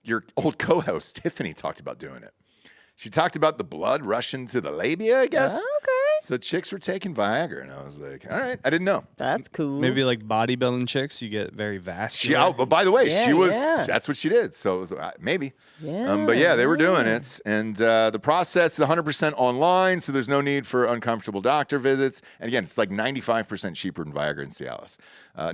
A: your old co-host Tiffany talked about doing it. She talked about the blood rushing to the labia, I guess.
B: Okay.
A: So chicks were taking Viagra, and I was like, all right, I didn't know.
B: That's cool.
D: Maybe like bodybuilding chicks, you get very vascular.
A: But by the way,
B: Yeah.
A: that's what she did. So it was, maybe.
B: Yeah,
A: But yeah, they were doing it. And the process is 100% online, so there's no need for uncomfortable doctor visits. And again, it's like 95% cheaper than Viagra and Cialis.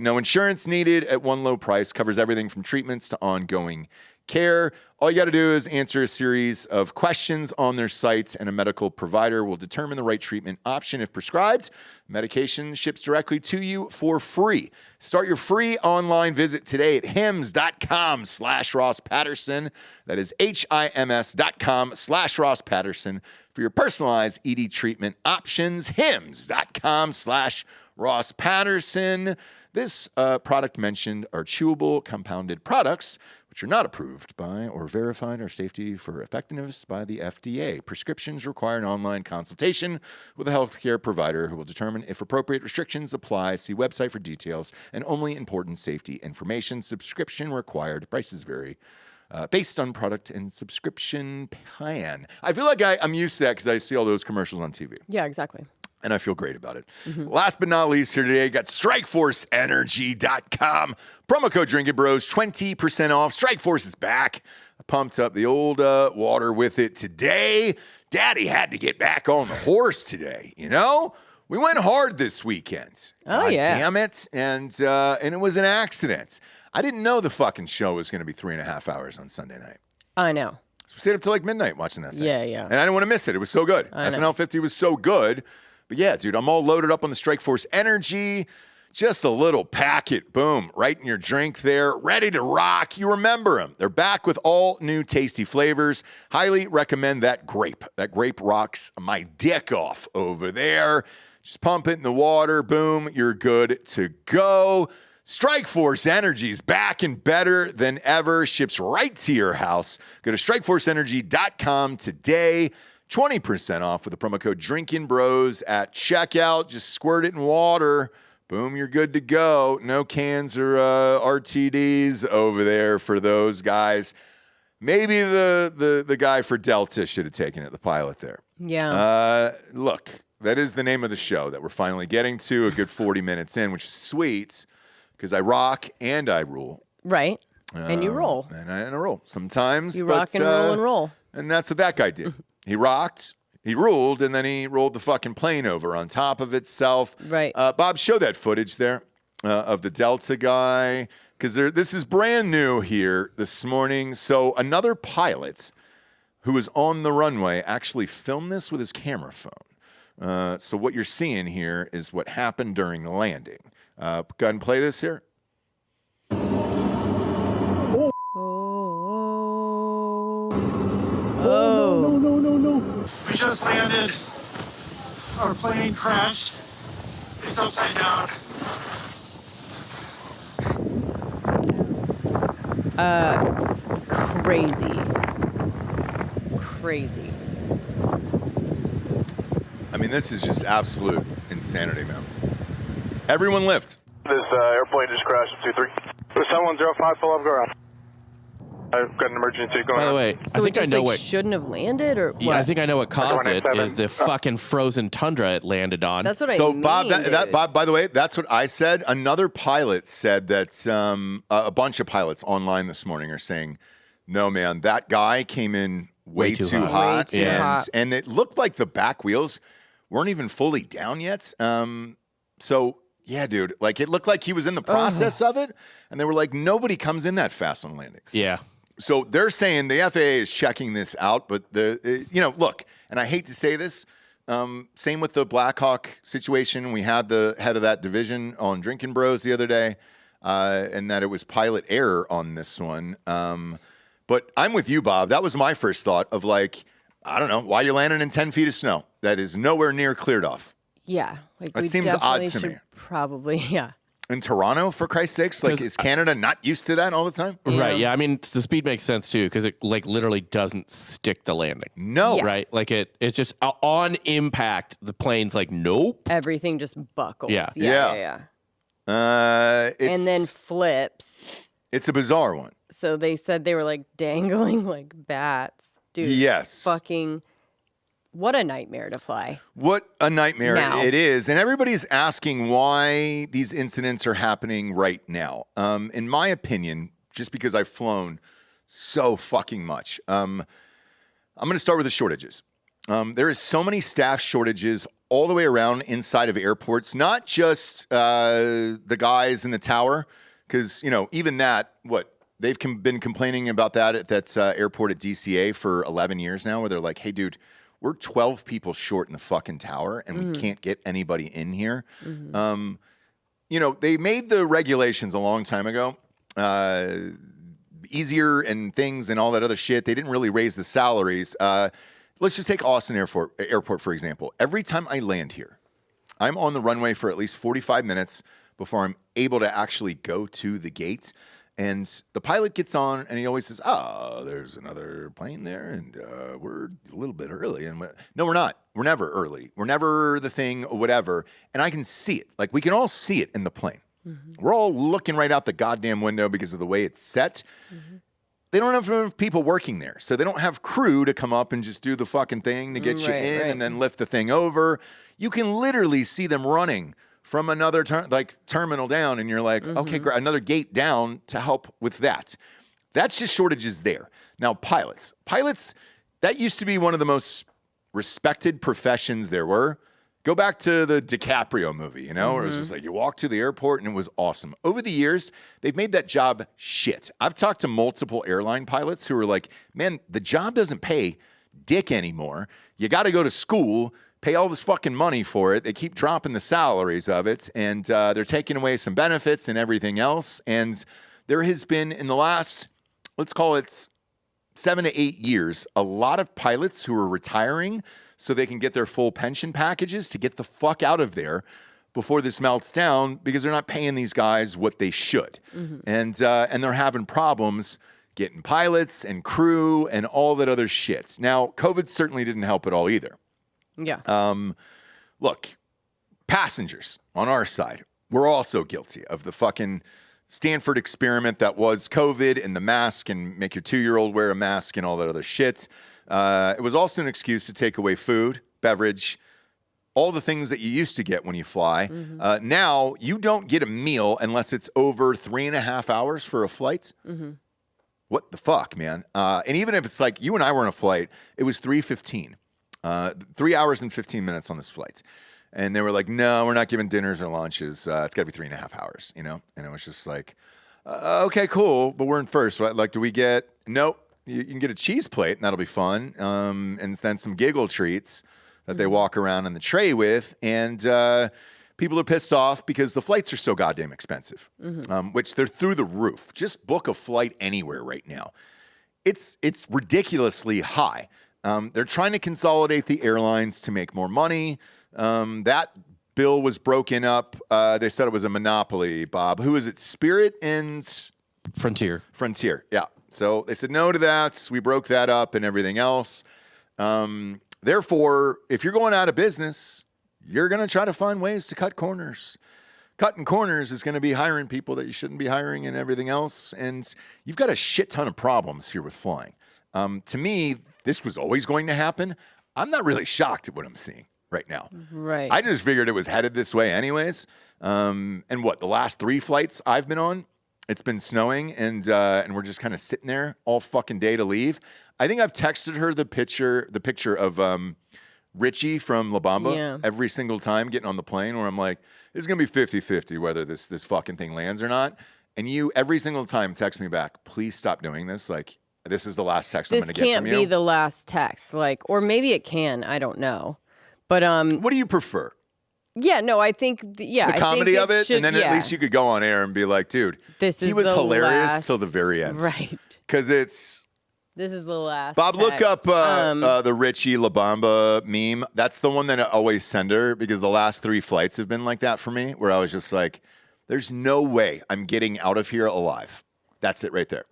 A: No insurance needed at one low price, covers everything from treatments to ongoing care. All you got to do is answer a series of questions on their sites, and a medical provider will determine the right treatment option if prescribed. Medication ships directly to you for free. Start your free online visit today at hims.com/Ross Patterson. That is HIMS.com/Ross Patterson for your personalized ED treatment options. hims.com/Ross Patterson. This product mentioned are chewable compounded products, which are not approved by or verified or safety for effectiveness by the FDA. Prescriptions require an online consultation with a healthcare provider who will determine if appropriate restrictions apply. See website for details and only important safety information. Subscription required. Prices vary based on product and subscription plan. I feel like I'm used to that because I see all those commercials on TV.
B: Yeah, exactly.
A: And I feel great about it. Last but not least here today, got StrikeForceEnergy.com. Promo code Drinking Bros, 20% off. Strikeforce is back. I pumped up the old water with it today. Daddy had to get back on the horse today, you know? We went hard this weekend.
B: Oh,
A: God
B: yeah.
A: damn it. And it was an accident. I didn't know the fucking show was going to be 3.5 hours on Sunday night.
B: I know.
A: So we stayed up till like midnight watching that thing.
B: Yeah, yeah.
A: And I didn't want to miss it. It was so good.
B: I know.
A: SNL 50 was so good. But yeah, dude, I'm all loaded up on the Strikeforce Energy. Just a little packet, boom, right in your drink there, ready to rock. You remember them. They're back with all new tasty flavors. Highly recommend that grape. That grape rocks my dick off over there. Just pump it in the water, boom, you're good to go. Strikeforce Energy's back and better than ever. Ships right to your house. Go to strikeforceenergy.com today. 20% off with the promo code DrinkinBros at checkout. Just squirt it in water. Boom, you're good to go. No cans or RTDs over there for those guys. Maybe the guy for Delta should have taken it, the pilot there.
B: Yeah.
A: Look, that is the name of the show that we're finally getting to, a good 40 minutes in, which is sweet because I rock and I rule.
B: Right. And you roll.
A: And I roll. Sometimes.
B: You rock and roll and roll.
A: And that's what that guy did. He rocked. He ruled, and then he rolled the fucking plane over on top of itself.
B: Right.
A: Bob, show that footage there of the Delta guy, because this is brand new here this morning. So another pilot who was on the runway actually filmed this with his camera phone. So what you're seeing here is what happened during the landing. Go ahead and play this here.
B: Oh.
E: No. We just landed. Our plane crashed. It's upside down.
B: Crazy.
A: I mean, this is just absolute insanity, man. Everyone lift.
F: This airplane just crashed at 23. 7105, full off, go around. I've got an emergency going
C: By the
F: on.
C: way,
B: So
C: I think
B: it just
C: I know
B: like
C: what.
B: shouldn't have landed, or what?
C: Yeah, I think I know what caused it
F: 197.
C: is the fucking frozen tundra it landed on.
B: That's what I
A: So
B: mean.
A: Bob, that
B: dude.
A: Bob, by the way, that's what I said. Another pilot said that a bunch of pilots online this morning are saying, "No, man, that guy came in way too hot,
B: Way too
A: and
B: hot.
A: and it looked like the back wheels weren't even fully down yet." So yeah, dude, like it looked like he was in the process of it, and they were like, "Nobody comes in that fast on landing."
C: Yeah.
A: So they're saying the FAA is checking this out, but look, and I hate to say this, same with the Blackhawk situation. We had the head of that division on Drinking Bros the other day, and that it was pilot error on this one. But I'm with you, Bob. That was my first thought of like, I don't know, why you're landing in 10 feet of snow that is nowhere near cleared off.
B: Yeah. Like
A: That
B: we
A: seems odd
B: definitely
A: to
B: should
A: me.
B: Probably, yeah.
A: In Toronto, for Christ's sakes, like,
C: 'Cause
A: is Canada not used to that all the time?
C: Right. Yeah. I mean, the speed makes sense too because it like literally doesn't stick the landing.
A: No.
B: Yeah.
C: Right. Like it just on impact, the plane's like, nope.
B: Everything just buckles.
C: Yeah.
B: Yeah. And then flips.
A: It's a bizarre one.
B: So they said they were like dangling like bats. Dude.
A: Yes.
B: Fucking what a nightmare to fly.
A: What a nightmare
B: Now.
A: it is. And everybody's asking why these incidents are happening right now. In my opinion, just because I've flown so fucking much, I'm going to start with the shortages. There is so many staff shortages all the way around inside of airports, not just the guys in the tower, because, even that, they've been complaining about that at that airport at DCA for 11 years now, where they're like, hey, dude, we're 12 people short in the fucking tower, and we can't get anybody in here. They made the regulations a long time ago, easier and things and all that other shit. They didn't really raise the salaries. Let's just take Austin Airport, for example. Every time I land here, I'm on the runway for at least 45 minutes before I'm able to actually go to the gate. And the pilot gets on, and he always says, there's another plane there, and we're a little bit early. And no, we're not. We're never early. We're never the thing or whatever. And I can see it. Like, we can all see it in the plane. We're all looking right out the goddamn window because of the way it's set. They don't have enough people working there. So they don't have crew to come up and just do the fucking thing to get you in
B: Right.
A: and then lift the thing over. You can literally see them running from another terminal down, and you're like, okay, great, another gate down to help with that. That's just shortages there. Now, pilots, that used to be one of the most respected professions there were, Go back to the DiCaprio movie, you know, where it was just like you walk to the airport and it was awesome. Over the years, they've made that job shit. I've talked to multiple airline pilots who are like, man, the job doesn't pay dick anymore. You got to go to school, pay all this fucking money for it. They keep dropping the salaries of it, and they're taking away some benefits and everything else. And there has been, in the last, let's call it 7 to 8 years, a lot of pilots who are retiring so they can get their full pension packages to get the fuck out of there before this melts down, because they're not paying these guys what they should. And they're having problems getting pilots and crew and all that other shit. Now, COVID certainly didn't help at all either.
B: Yeah.
A: Look, passengers on our side, we're also guilty of the fucking Stanford experiment that was COVID and the mask and make your 2-year-old wear a mask and all that other shit. It was also an excuse to take away food, beverage, all the things that you used to get when you fly. Now, you don't get a meal unless it's over 3.5 hours for a flight. What the fuck, man? And even if it's like you and I were on a flight, it was 3:15. 3 hours and 15 minutes on this flight. And they were like, no, we're not giving dinners or lunches. It's got to be 3.5 hours, you know? And it was just like, okay, cool, but we're in first. Right? Like, do we get, nope, you can get a cheese plate, and that'll be fun. And then some giggle treats that they walk around in the tray with. And people are pissed off because the flights are so goddamn expensive, which they're through the roof. Just book a flight anywhere right now. It's ridiculously high. They're trying to consolidate the airlines to make more money. That bill was broken up. They said it was a monopoly, Bob. Who is it? Spirit and
C: Frontier.
A: Frontier. Yeah. So they said no to that. We broke that up and everything else. Therefore, if you're going out of business, you're going to try to find ways to cut corners. Cutting corners is going to be hiring people that you shouldn't be hiring and everything else. And you've got a shit ton of problems here with flying. To me, this was always going to happen. I'm not really shocked at what I'm seeing right now.
B: Right.
A: I just figured it was headed this way anyways. And what, the last 3 flights I've been on, it's been snowing and we're just kind of sitting there all fucking day to leave. I think I've texted her the picture of Richie from La Bamba every single time getting on the plane, where I'm like, it's going to be 50-50 whether this fucking thing lands or not. And you every single time text me back, please stop doing this. Like, this is the last text I'm going to get from you.
B: This can't be the last text. Like, or maybe it can. I don't know. But
A: what do you prefer?
B: yeah, no, I think
A: The comedy of it, and then at least you could go on air and be like, dude, he was hilarious till the very end.
B: Right.
A: Because this
B: is the last.
A: Bob, look
B: text.
A: up the Richie La Bamba meme. That's the one that I always send her, because the last 3 flights have been like that for me, where I was just like, there's no way I'm getting out of here alive. That's it right there.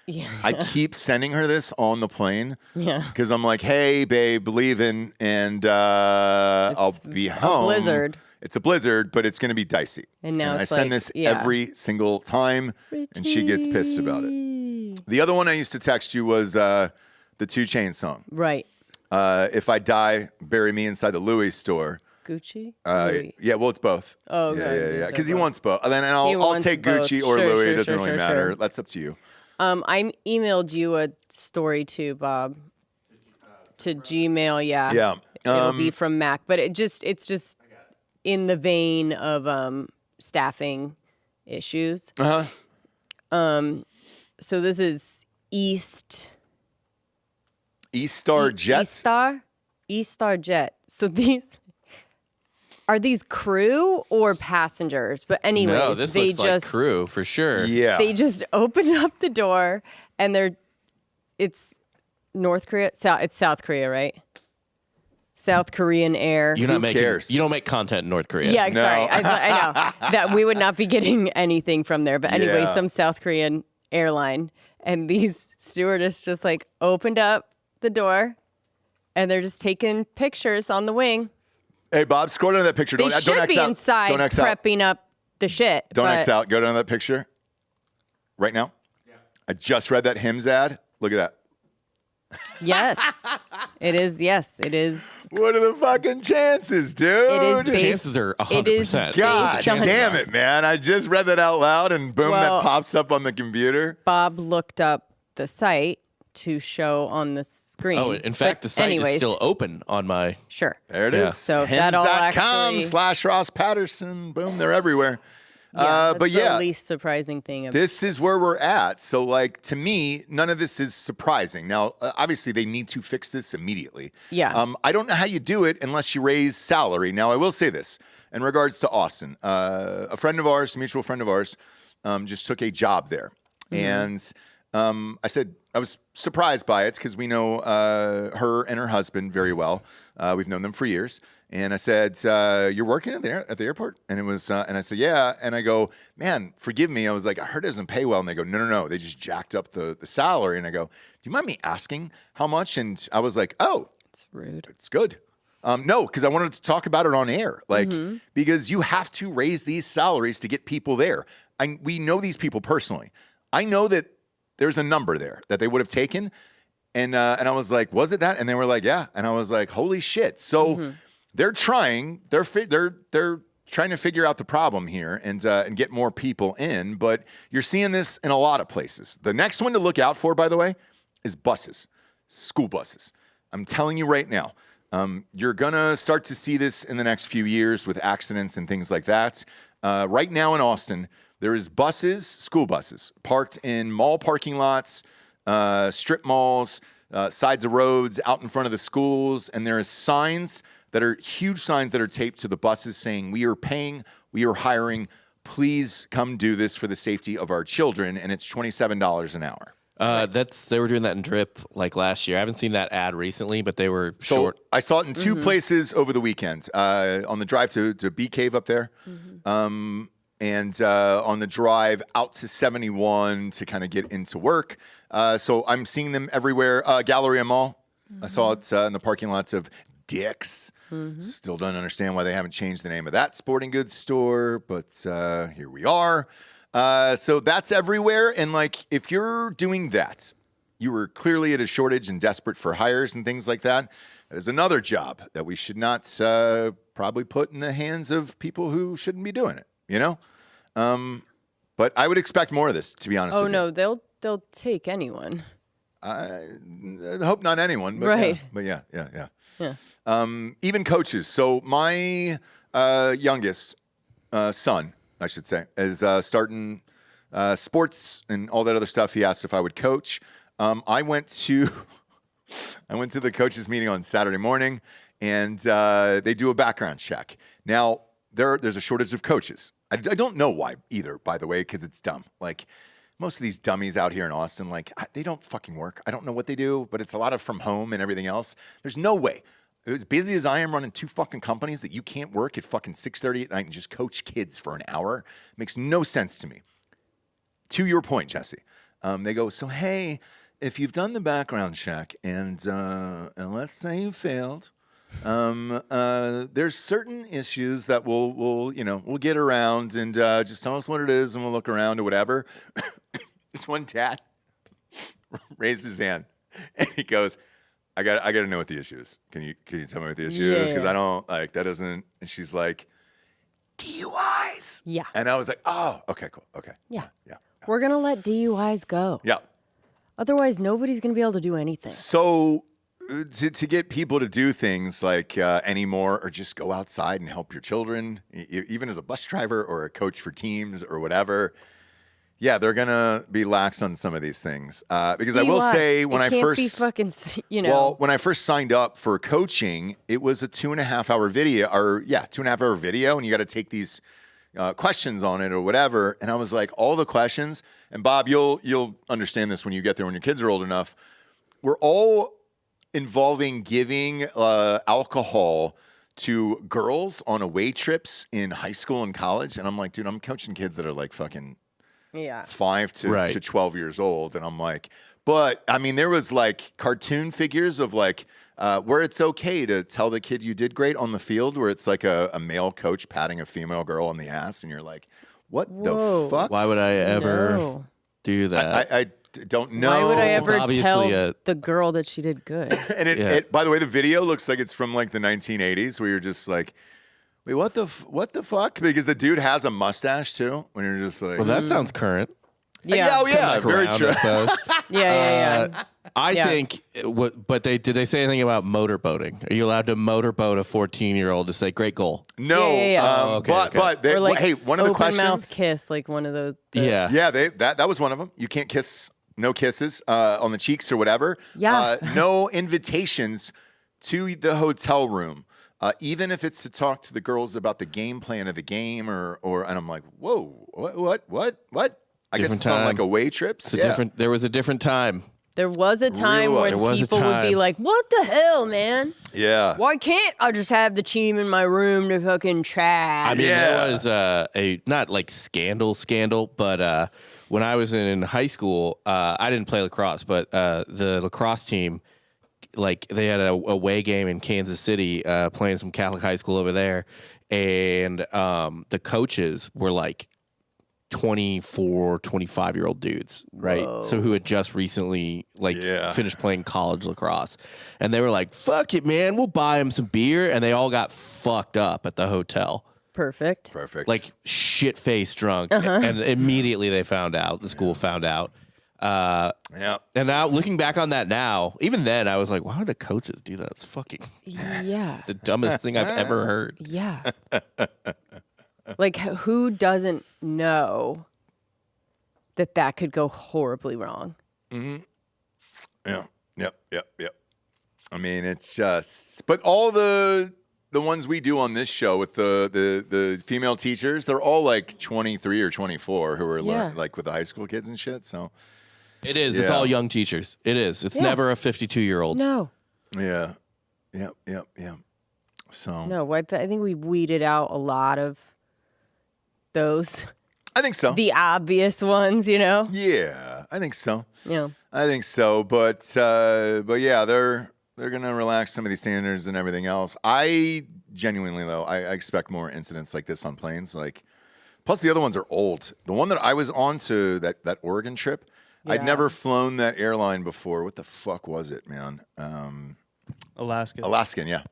B: Yeah.
A: I keep sending her this on the plane.
B: Yeah.
A: Because I'm like, hey, babe, leaving, and I'll be home.
B: Blizzard.
A: It's a blizzard, but it's going to be dicey.
B: And now
A: I
B: it's
A: send
B: like,
A: this
B: yeah.
A: every single time, and she gets pissed about it. The other one I used to text you was the 2 Chainz song.
B: Right.
A: If I die, bury me inside the Louis store.
B: Gucci?
A: Yeah, well, it's both.
B: Oh, okay.
A: Yeah. Because he wants both. And then
B: He
A: I'll
B: wants
A: take
B: both.
A: Gucci or
B: Sure,
A: Louis.
B: sure,
A: It doesn't
B: sure,
A: really
B: sure,
A: matter.
B: sure.
A: That's up to you.
B: I emailed you a story too, Bob. To Gmail, yeah.
A: Yeah.
B: It'll be from Mac, but it's just in the vein of staffing issues. So this is East
A: Star Jets.
B: East Star Jet. So are these crew or passengers? But anyways,
C: No, this
B: they
C: looks like crew for sure.
A: Yeah.
B: They just open up the door and it's North Korea. It's South Korea, right? South Korean Air.
C: You're not making.
A: cares?
C: You don't make content in North Korea.
B: Yeah,
A: No.
B: sorry. I know that we would not be getting anything from there. But anyway,
A: Yeah.
B: some South Korean airline, and these stewardess just like opened up the door, and they're just taking pictures on the wing.
A: Hey, Bob, scroll down to that picture.
B: They
A: don't
B: should
A: X
B: be
A: out.
B: inside
A: Don't X out.
B: prepping up the shit.
A: Don't
B: but
A: X out. Go down to that picture right now. Yeah. I just read that Hims ad. Look at that.
B: Yes, it is. Yes, it is.
A: What are the fucking chances, dude?
B: It is based,
C: Chances are
B: it is
C: 100%.
A: God
B: based on-
A: damn it, man. I just read that out loud, and boom,
B: Well,
A: that pops up on the computer.
B: Bob looked up the site to show on the screen.
C: Oh, in fact,
B: But
C: the site
B: anyways,
C: is still open on my.
B: sure.
A: There it
C: Yeah.
A: is.
B: So that all actually-
A: Hims.com/Ross Patterson. Boom, they're everywhere.
B: Yeah,
A: but
B: that's
A: yeah,
B: the least surprising thing.
A: this is where we're at. So, like, to me, none of this is surprising. Now, obviously, they need to fix this immediately.
B: Yeah.
A: I don't know how you do it unless you raise salary. Now, I will say this in regards to Austin. A friend of ours, a mutual friend of ours, just took a job there. And I said, I was surprised by it because we know her and her husband very well. We've known them for years. And I said, "You're working at the airport?" And it was, and I said, "Yeah." And I go, "Man, forgive me." I was like, "I heard it doesn't pay well." And they go, "No. They just jacked up the salary." And I go, "Do you mind me asking how much?" And I was like, "Oh,
B: It's rude.
A: it's good." No, because I wanted to talk about it on air, like because you have to raise these salaries to get people there. We know these people personally. I know that there's a number there that they would have taken, and I was like, "Was it that?" And they were like, "Yeah," and I was like, "Holy shit!" So. They're trying. They're trying to figure out the problem here and get more people in. But you're seeing this in a lot of places. The next one to look out for, by the way, is buses, school buses. I'm telling you right now, you're gonna start to see this in the next few years with accidents and things like that. Right now in Austin, there is buses, school buses, parked in mall parking lots, strip malls, sides of roads, out in front of the schools, and there is signs that are huge signs that are taped to the buses saying, "We are paying, we are hiring, please come do this for the safety of our children," and it's $27 an hour.
C: They were doing that in Drip like last year. I haven't seen that ad recently, but they were
A: So
C: short.
A: I saw it in two places over the weekend, on the drive to Bee Cave up there, and on the drive out to 71 to kind of get into work. So I'm seeing them everywhere. Galleria Mall, I saw it in the parking lots of Dick's. Still don't understand why they haven't changed the name of that sporting goods store, but here we are. So that's everywhere. And like, if you're doing that, you were clearly at a shortage and desperate for hires and things like that. That is another job that we should not probably put in the hands of people who shouldn't be doing it, you know? But I would expect more of this, to be honest
B: Oh
A: with
B: no, they'll take anyone.
A: you. I hope not anyone, but
B: Right.
A: yeah, but yeah.
B: Yeah.
A: Even coaches. So my youngest son, I should say, is starting sports and all that other stuff. He asked if I would coach. I went to the coaches meeting on Saturday morning, and they do a background check. Now there's a shortage of coaches. I don't know why either, by the way, because it's dumb. Like most of these dummies out here in Austin, like they don't fucking work. I don't know what they do, but it's a lot of from home and everything else. There's no way. As busy as I am running two fucking companies that you can't work at fucking 6:30 at night and just coach kids for an hour makes no sense to me. To your point, Jesse, they go, so hey, if you've done the background check and let's say you failed, there's certain issues that we'll get around and just tell us what it is and we'll look around or whatever. This one dad raised his hand and he goes, I got to know what the issue is. Can you tell me what the issue is? Because
B: Yeah.
A: I don't like that doesn't. And she's like, DUIs.
B: Yeah.
A: And I was like, oh, okay, cool, okay,
B: Yeah.
A: yeah,
B: We're gonna let DUIs go.
A: yeah.
B: Otherwise, nobody's gonna be able to do anything.
A: So to get people to do things like anymore, or just go outside and help your children, even as a bus driver or a coach for teams or whatever. Yeah, they're gonna be lax on some of these things because I will
B: DUI,
A: say when
B: it
A: I
B: can't
A: first
B: be fucking,
A: Well, when I first signed up for coaching, it was a 2.5 hour video, 2.5 hour video, and you got to take these questions on it or whatever. And I was like, all the questions, and Bob, you'll understand this when you get there when your kids are old enough. We're all involving giving alcohol to girls on away trips in high school and college, and I'm like, dude, I'm coaching kids that are like fucking
B: yeah.
A: 5 to
C: Right.
A: 12 years old. And I'm like, but I mean, there was like cartoon figures of like where it's okay to tell the kid you did great on the field, where it's like a male coach patting a female girl on the ass. And you're like, what
B: Whoa.
A: the fuck?
C: Why would I ever
B: No.
C: do that?
A: I don't know.
B: Why would I
C: It's
B: ever
C: obviously
B: tell the girl that she did good?
A: And
C: Yeah.
A: it, by the way, the video looks like it's from like the 1980s where you're just like, wait, what the fuck? Because the dude has a mustache too. When you're just like,
C: well, that sounds current.
A: yeah, oh, yeah,
C: Back
A: very
C: around,
A: true.
C: I suppose.
B: Yeah.
C: I
B: Yeah.
C: think but did they say anything about motorboating? Are you allowed to motorboat a 14-year-old to say great goal?
A: No,
B: Yeah.
C: Oh, okay,
A: but
C: okay.
A: but they,
B: Or like
A: hey, one of the
B: open mouth
A: questions.
B: kiss, like one of those.
C: Yeah.
A: Yeah, that was one of them. You can't kiss, no kisses on the cheeks or whatever.
B: Yeah.
A: No invitations to the hotel room, even if it's to talk to the girls about the game plan of the game or. And I'm like, whoa, what? I guess
C: Different
A: it's on
C: time.
A: like away trips.
C: It's a different. There was a different time.
B: There was a time
A: Really?
B: when
C: There was a
B: people would be
C: time.
B: like, "What the hell, man?
A: Yeah.
B: Why can't I just have the team in my room to fucking chat?"
C: I mean,
A: Yeah.
C: there was a not like scandal, but when I was in high school, I didn't play lacrosse, but the lacrosse team, like they had a away game in Kansas City, playing some Catholic high school over there, and the coaches were like 24, 25-year-old dudes, right? So who had just recently finished playing college lacrosse. And they were like, fuck it, man, we'll buy them some beer. And they all got fucked up at the hotel.
B: Perfect.
A: Perfect.
C: Like shit-faced drunk. And immediately they found out. The school found out.
A: yeah.
C: And now looking back on that now, even then I was like, why would the coaches do that? It's fucking
B: Yeah.
C: the dumbest thing I've ever heard.
B: Yeah. Like, who doesn't know that could go horribly wrong?
A: Yeah. Yep. I mean, it's just, but all the ones we do on this show with the female teachers, they're all like 23 or 24 who are
B: Yeah.
A: like with the high school kids and shit. So
C: It is. It's
A: Yeah.
C: all young teachers. It is. It's
B: Yeah.
C: never a 52-year-old.
B: No.
A: yeah. Yep. So
B: No. I think we weeded out a lot of those,
A: I think so.
B: the obvious ones, you know?
A: Yeah, I think so.
B: Yeah.
A: I think so, but yeah, they're gonna relax some of these standards and everything else. I genuinely though, I expect more incidents like this on planes. Like, plus the other ones are old. The one that I was on to that Oregon trip, I'd
B: Yeah.
A: never flown that airline before. What the fuck was it, man?
D: Alaska.
A: Alaskan, yeah.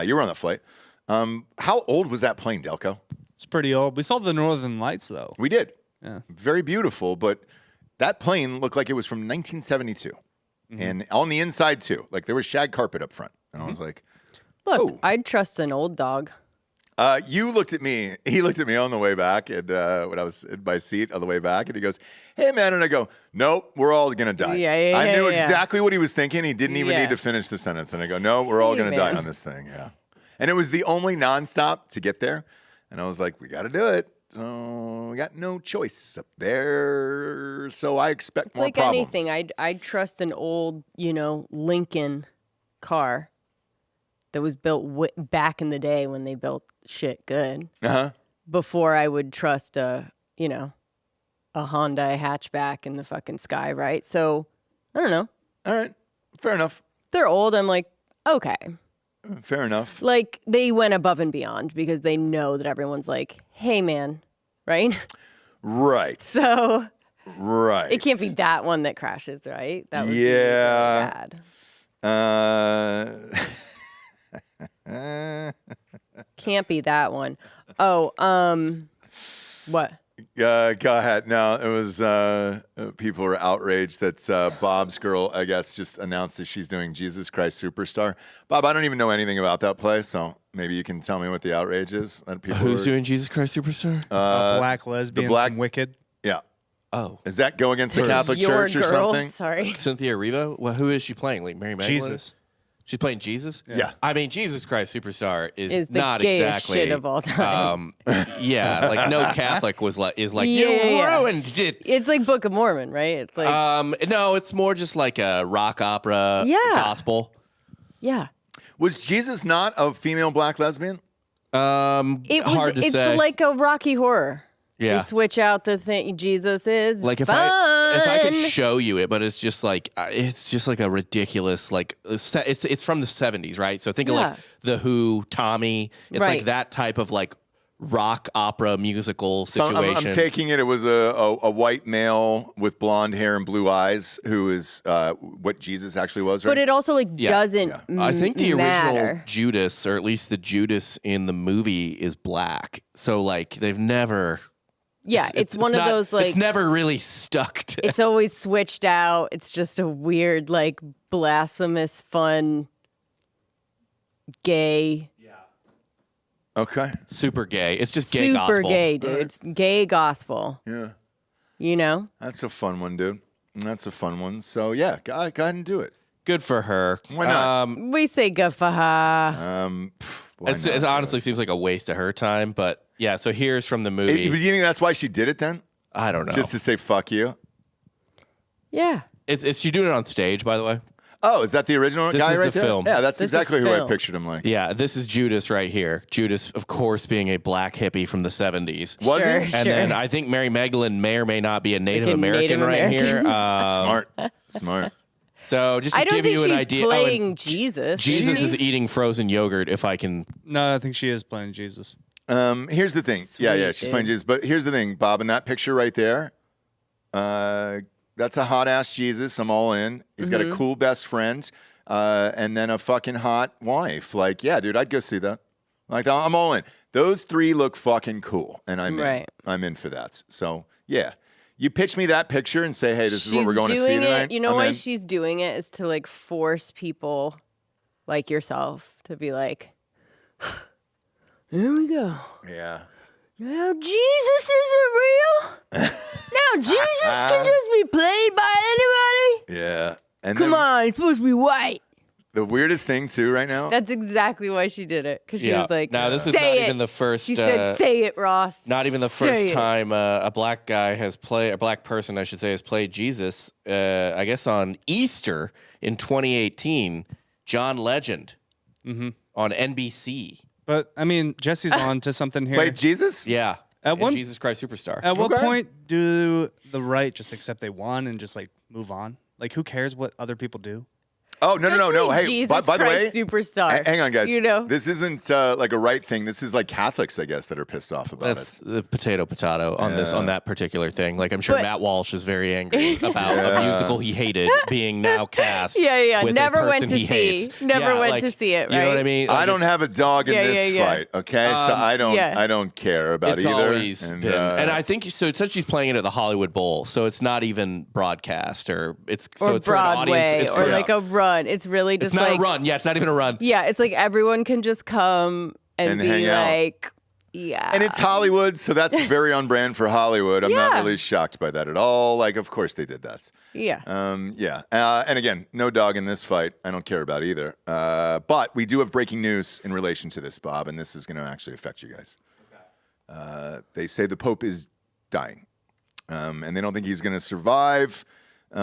A: You were on that flight. How old was that plane, Delco?
D: It's pretty old. We saw the Northern Lights though.
A: We did.
D: Yeah.
A: Very beautiful, but that plane looked like it was from 1972. And on the inside too. Like there was shag carpet up front. And I was like,
B: Look,
A: Oh.
B: I'd trust an old dog.
A: you looked at me. He looked at me on the way back and when I was in my seat on the way back and he goes, hey man. And I go, nope, we're all going to die.
B: Yeah,
A: I knew
B: yeah.
A: exactly what he was thinking. He didn't even
B: Yeah.
A: need to finish the sentence. And I go, no, we're all
B: Hey,
A: going to die
B: man.
A: on this thing. Yeah. And it was the only nonstop to get there. And I was like, we got to do it. So we got no choice up there. So I expect
B: It's
A: more
B: like
A: problems.
B: anything. I'd trust an old, Lincoln car that was built back in the day when they built shit good.
A: Uh-huh.
B: Before I would trust a Honda hatchback in the fucking sky, right? So I don't know.
A: All right. Fair enough.
B: They're old. I'm like, okay.
A: Fair enough.
B: Like they went above and beyond because they know that everyone's like, hey man, right?
A: Right.
B: So
A: Right.
B: it can't be that one that crashes, right? That would
A: Yeah.
B: be really bad. Can't be that one. Oh, what?
A: Go ahead. No, it was people were outraged that Bob's girl, I guess, just announced that she's doing Jesus Christ Superstar. Bob, I don't even know anything about that play, so maybe you can tell me what the outrage is. That people
C: Who's
A: were-
C: doing Jesus Christ Superstar?
D: A black lesbian
A: black-
D: from Wicked.
A: Yeah.
C: Oh,
A: Does that go against the Catholic
B: Your
A: Church or
B: girl.
A: something?
B: Sorry.
C: Cynthia Erivo. Well, who is she playing? Like Mary Magdalene?
D: Jesus.
C: She's playing Jesus.
A: Yeah.
C: I mean, Jesus Christ Superstar
B: Is the
C: not
B: gayest
C: exactly
B: shit of all time.
C: Yeah, like no Catholic is like
B: Yeah,
C: you
B: yeah.
C: ruined it.
B: It's like Book of Mormon, right? It's like,
C: No, it's more just like a rock opera
B: Yeah.
C: gospel.
B: yeah.
A: Was Jesus not a female black lesbian?
B: It was.
C: Hard to
B: it's
C: say.
B: like a Rocky Horror.
C: Yeah.
B: They switch out the thing. Jesus is
C: Like if
B: fun.
C: I could show you it, but it's just like a ridiculous like it's from the 70s, right? So think of
B: Yeah.
C: like the Who, Tommy. It's like
B: Right.
C: that type of like rock opera musical
A: So
C: situation.
A: I'm taking it was a white male with blonde hair and blue eyes who is what Jesus actually was, right?
B: But it also like
C: Yeah.
B: doesn't.
C: I think the original
B: matter.
C: Judas, or at least the Judas in the movie, is black. So like they've never
B: Yeah, it's one of those, like,
C: it's never really stuck to.
B: it's always switched out. It's just a weird, like, blasphemous, fun, gay,
A: Okay.
C: Super gay. It's just gay
B: super
C: gospel.
B: gay, dude. It's gay gospel.
A: Yeah.
B: You know?
A: That's a fun one, dude. That's a fun one. So yeah, go ahead and do it.
C: Good for her.
A: Why not?
B: We say good for her.
A: Why not?
C: It honestly seems like a waste of her time, but yeah. So here's from the
A: Do
C: movie.
A: you think that's why she did it then?
C: I don't know.
A: Just to say fuck you?
B: Yeah.
C: It's she's doing it on stage, by the way.
A: Oh, is that the original
C: This
A: guy
C: is
A: right
C: the
A: there?
C: film.
A: Yeah, that's
B: This is
A: exactly who I
B: film.
A: pictured him like.
C: Yeah, this is Judas right here. Judas, of course, being a black hippie from the 70s.
A: Was
B: Sure.
A: he?
C: And then I think Mary Magdalene may or may not be a Native
B: Like a
C: American
B: Native
C: right here.
B: American.
A: Smart.
C: So just to
B: I don't
C: give
B: think
C: you an
B: she's
C: idea.
B: playing
C: and
B: Jesus.
C: Jesus is eating frozen yogurt, if I can.
D: No, I think she is playing Jesus.
A: Here's the thing.
B: Sweet,
A: yeah, she's
B: dude.
A: playing Jesus. But here's the thing, Bob. In that picture right there, that's a hot ass Jesus. I'm all in. He's got
B: Mm-hmm.
A: a cool best friend, and then a fucking hot wife. Like, yeah, dude, I'd go see that. Like, I'm all in. Those three look fucking cool, and I'm in.
B: Right.
A: I'm in for that. So yeah, you pitch me that picture and say, hey, this is what
B: She's
A: we're going to see
B: doing
A: tonight.
B: it. You know
A: I'm
B: why
A: in.
B: she's doing it is to, like, force people like yourself to be like, here we go.
A: Yeah.
B: Now Jesus isn't real. Now Jesus can just be played by anybody.
A: Yeah. And
B: Come
A: then
B: on, he's supposed to be white.
A: the weirdest thing too right now.
B: That's exactly why she did it. Because she
C: Yeah.
B: was like,
C: Now, this is
B: say
C: not
B: it.
C: even the first,
B: She said, say it, Ross.
C: Not even the
B: Say
C: first
B: it."
C: time a black guy has played, a black person, I should say, has played Jesus. I guess on Easter in 2018, John Legend on NBC.
D: But I mean, Jesse's on to something here.
A: Played Jesus?
C: Yeah.
D: At
C: and
D: one-
C: Jesus Christ Superstar.
D: At what
A: Okay.
D: point do the right just accept they won and just like move on? Like, who cares what other people do?
A: Oh, no.
B: Especially
A: Hey,
B: Jesus
A: by the way,
B: Christ Superstar.
A: hang on, guys.
B: You know?
A: This isn't like a right thing. This is like Catholics, I guess, that are pissed off about
C: That's
A: it.
C: the potato on this on that particular thing. Like I'm sure
B: But-
C: Matt Walsh is very angry about a musical he hated being now cast.
B: Yeah.
C: with a
B: Never went
C: person
B: to
C: he
B: see.
C: hates.
B: Never
C: Yeah,
B: went
C: like,
B: to see it,
C: You know what I
B: right?
C: mean?
A: I
C: Like,
A: don't
C: it's-
A: have a dog in
B: Yeah,
A: this
B: yeah.
A: fight, okay? So I don't
B: Yeah.
A: I don't care about
C: It's
A: either.
C: always been, and I think so. It said she's playing it at the Hollywood Bowl, so it's not even broadcast or it's so
B: Or
C: it's for an audience.
B: Broadway,
C: It's
B: or
C: for,
B: like a run. It's really just
C: it's not
B: like
C: a run. Yeah, it's not even a run.
B: Yeah, it's like everyone can just come and
A: And hang
B: be
A: out.
B: like, yeah.
A: and it's Hollywood, so that's very on brand for Hollywood. I'm not
B: Yeah.
A: really shocked by that at all. Like, of course they did that.
B: yeah.
A: Yeah. And again, no dog in this fight. I don't care about either. But we do have breaking news in relation to this, Bob, and this is going to actually affect you guys. They say the Pope is dying, and they don't think he's going to survive.
B: This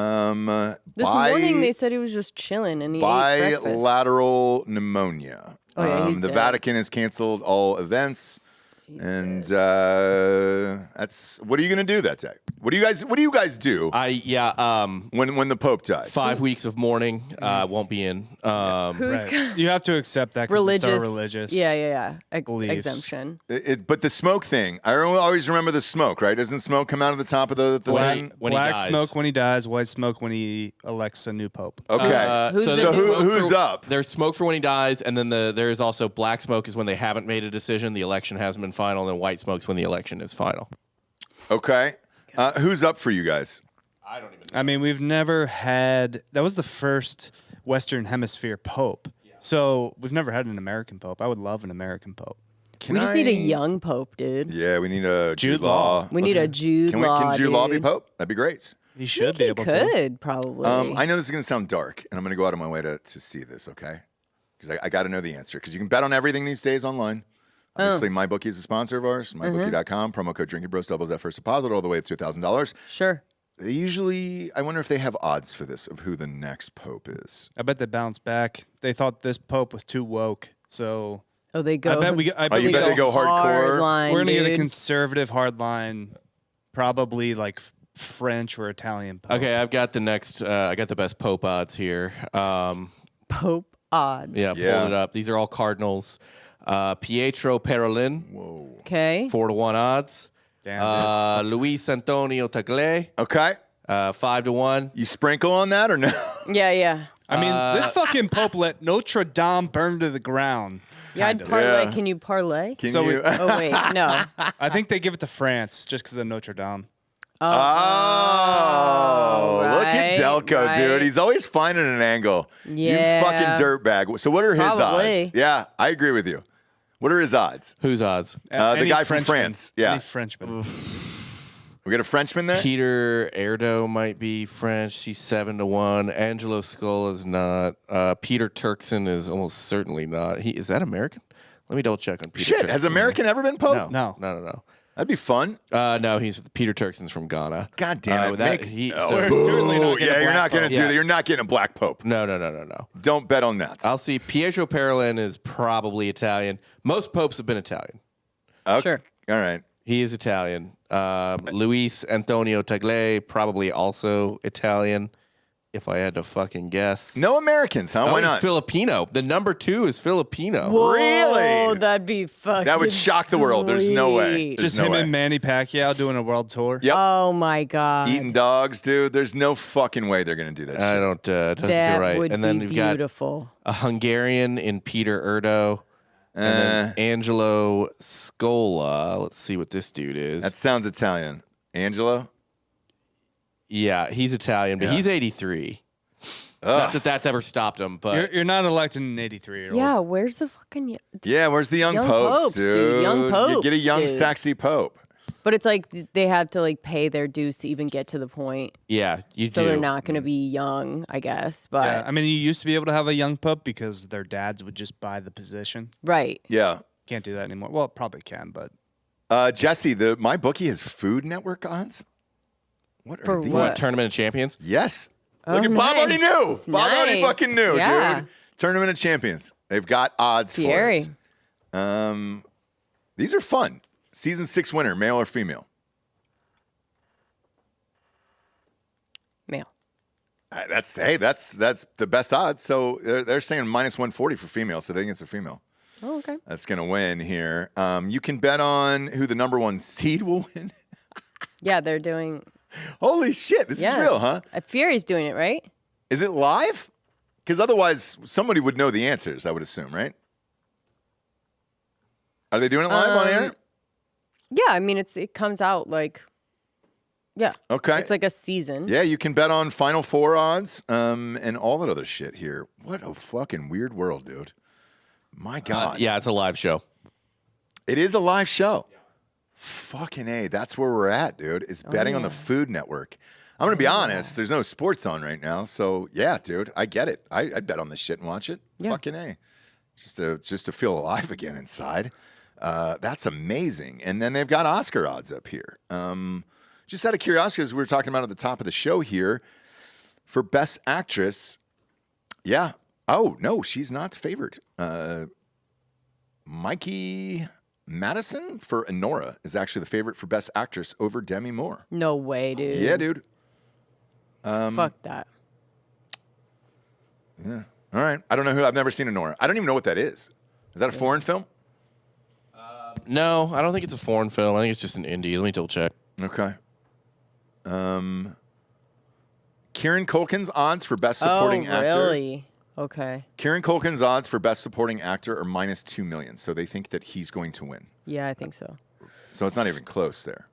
B: morning they said he was just chilling and he ate breakfast.
A: bilateral pneumonia.
B: Oh, yeah, he's
A: the
B: dead.
A: Vatican has canceled all events. That's what are you going to do that day? What do you guys do when the Pope dies?
C: 5 weeks of mourning. Won't be in.
B: Who's got
D: You have to accept that 'cause
B: religious?
D: it's our religious.
B: Yeah.
D: beliefs.
B: Exemption.
A: But the smoke thing, I always remember the smoke, right? Doesn't smoke come out of the top of the thing?
C: when he
D: Black
C: dies.
D: smoke when he dies, white smoke when he elects a new pope.
A: Okay.
B: Who's
C: so
B: the
C: there's
B: dude?
C: smoke
A: Who's
C: for-
A: up?
C: There's smoke for when he dies, and then there's also black smoke is when they haven't made a decision. The election hasn't been final, and then white smoke's when the election is final.
A: Okay. Who's up for you guys?
D: I mean, we've never had. That was the first Western Hemisphere pope. So we've never had an American pope. I would love an American pope.
B: We just need a young pope, dude.
A: Yeah, we need a
D: Jude
A: Jude Law.
B: We need a Jude Law.
A: Can Jude Law be
B: dude.
A: Pope? That'd be great.
D: He should be
B: He
D: able to.
B: could probably.
A: I know this is going to sound dark, and I'm going to go out of my way to see this, okay? Because I got to know the answer. Because you can bet on everything these days online. Obviously, MyBookie is a sponsor of ours. MyBookie.com. Promo code DrinkItBros doubles that first deposit all the way up to $1,000.
B: Sure.
A: They usually, I wonder if they have odds for this of who the next Pope is.
D: I bet they bounce back. They thought this pope was too woke. So
B: Oh, they go.
D: I bet we. I bet
A: you
D: we
A: bet they go hardcore?
B: hard line,
D: We're gonna get a
B: dude.
D: conservative hardline, probably like French or Italian pope.
C: Okay, I've got the next. I got the best Pope odds here.
B: Pope odds.
C: Yeah,
A: Yeah.
C: pulled it up. These are all Cardinals. Pietro Parolin,
B: Okay.
C: 4-1 odds.
D: Damn,
C: Luis Antonio Tagle,
A: Okay.
C: 5-1.
A: You sprinkle on that or no?
B: Yeah.
D: I mean, this fucking pope let Notre Dame burn to the ground.
B: Yeah, I'd
D: Kind of.
B: parlay.
A: Yeah.
B: Can you parlay?
A: Can
D: So
A: you?
B: Oh wait, no.
D: I think they give it to France just because of Notre Dame.
A: Oh, look at
B: right,
A: Delco,
B: right.
A: dude. He's always finding an angle.
B: Yeah.
A: You fucking dirtbag. So what are his
B: Probably.
A: odds? Yeah, I agree with you. What are his odds?
C: Whose odds?
A: The
D: Any
A: guy from
D: Frenchman.
A: France. Yeah.
D: Any Frenchman.
A: We got a Frenchman there?
C: Peter Erdo might be French. She's 7-1. Angelo Scola is not. Peter Turkson is almost certainly not. Is that American? Let me double check on Peter.
A: Shit, has
C: Turkson.
A: American ever been Pope?
D: No.
C: No.
A: That'd be fun.
C: No, Peter Turkson's from Ghana.
A: God damn it.
C: That,
A: Make-
C: he,
A: Oh,
C: so-
D: We're certainly not
A: Ooh,
D: getting
A: yeah,
D: a
A: you're
D: black
A: not going to
D: Pope.
A: do
C: Yeah.
A: that. You're not getting a black Pope.
C: no.
A: Don't bet on that.
C: I'll see. Pietro Parolin is probably Italian. Most popes have been Italian.
A: Okay.
B: Sure.
A: All right.
C: He is Italian. Luis Antonio Tagle, probably also Italian, if I had to fucking guess.
A: No Americans, huh? Why
C: he's
A: not?
C: Filipino. The number 2 is Filipino.
B: Whoa,
A: Really?
B: that'd be fucking.
A: That would shock the world. There's no way.
B: sweet.
A: There's
D: Just
A: no
D: him
A: way.
D: and Manny Pacquiao doing a world tour.
A: Yep.
B: Oh my god.
A: Eating dogs, dude. There's no fucking way they're going to do that
C: I
A: shit.
C: don't doesn't
B: That
C: feel right.
B: would
C: And then
B: be
C: we've got
B: beautiful.
C: a Hungarian in Peter Erdo. And then Angelo Scola. Let's see what this dude is.
A: That sounds Italian. Angelo?
C: Yeah, he's Italian, but
A: Yeah.
C: he's 83.
A: Ugh.
C: Not that that's ever stopped him, but
D: You're not electing an 83-year-old.
B: Yeah, where's the fucking?
A: Yeah, where's the young,
B: Young
A: popes,
B: popes,
A: dude?
B: dude. Young
A: You
B: popes,
A: get a young,
B: dude.
A: sexy pope.
B: But it's like they have to like pay their dues to even get to the point.
C: yeah, you
B: So
C: do.
B: they're not going to be young, I guess. But
D: Yeah, I mean, you used to be able to have a young pope because their dads would just buy the position.
B: right.
A: Yeah.
D: Can't do that anymore. Well, probably can, but
A: Jesse, my bookie has Food Network odds. What are
B: For
A: these?
B: what?
C: Tournament of Champions.
A: Yes.
B: Oh,
A: Look at Bob already
B: nice.
A: knew. Bob already
B: Nice.
A: fucking knew,
B: Yeah.
A: dude. Tournament of Champions. They've got odds
B: Thierry.
A: for it. These are fun. Season 6 winner, male or female?
B: Male.
A: That's the best odds. So they're saying minus 140 for female, so they think it's a female.
B: Oh, okay.
A: That's going to win here. You can bet on who the number 1 seed will win.
B: Yeah, they're doing.
A: Holy shit, this is
B: Yeah.
A: real, huh?
B: Fury's doing it, right?
A: Is it live? Because otherwise, somebody would know the answers, I would assume, right? Are they doing it live on air?
B: Yeah, I mean it comes out like. Yeah.
A: Okay.
B: It's like a season.
A: Yeah, you can bet on Final Four odds and all that other shit here. What a fucking weird world, dude. My God.
C: Yeah, it's a live show.
A: It is a live show. Fucking A. That's where we're at, dude. Is betting on the
B: yeah.
A: Food Network. I'm going to be honest. There's no sports on right now. So, yeah, dude, I get it. I'd bet on this shit and watch it.
B: Yeah.
A: Fucking A. Just to feel alive again inside. That's amazing. And then they've got Oscar odds up here. Just out of curiosity, as we were talking about at the top of the show here, for Best Actress, yeah. Oh, no, she's not favored. Mikey Madison for Enora is actually the favorite for Best Actress over Demi Moore.
B: No way, dude.
A: Yeah, dude.
B: Fuck that.
A: Yeah. All right. I don't know who. I've never seen Enora. I don't even know what that is. Is that a foreign film?
C: No, I don't think it's a foreign film. I think it's just an indie. Let me double check.
A: Okay. Kieran Culkin's odds for Best Supporting
B: oh,
A: Actor.
B: really? Okay.
A: Kieran Culkin's odds for Best Supporting Actor are minus 2 million, so they think that he's going to win.
B: Yeah, I think so.
A: So it's not even close there.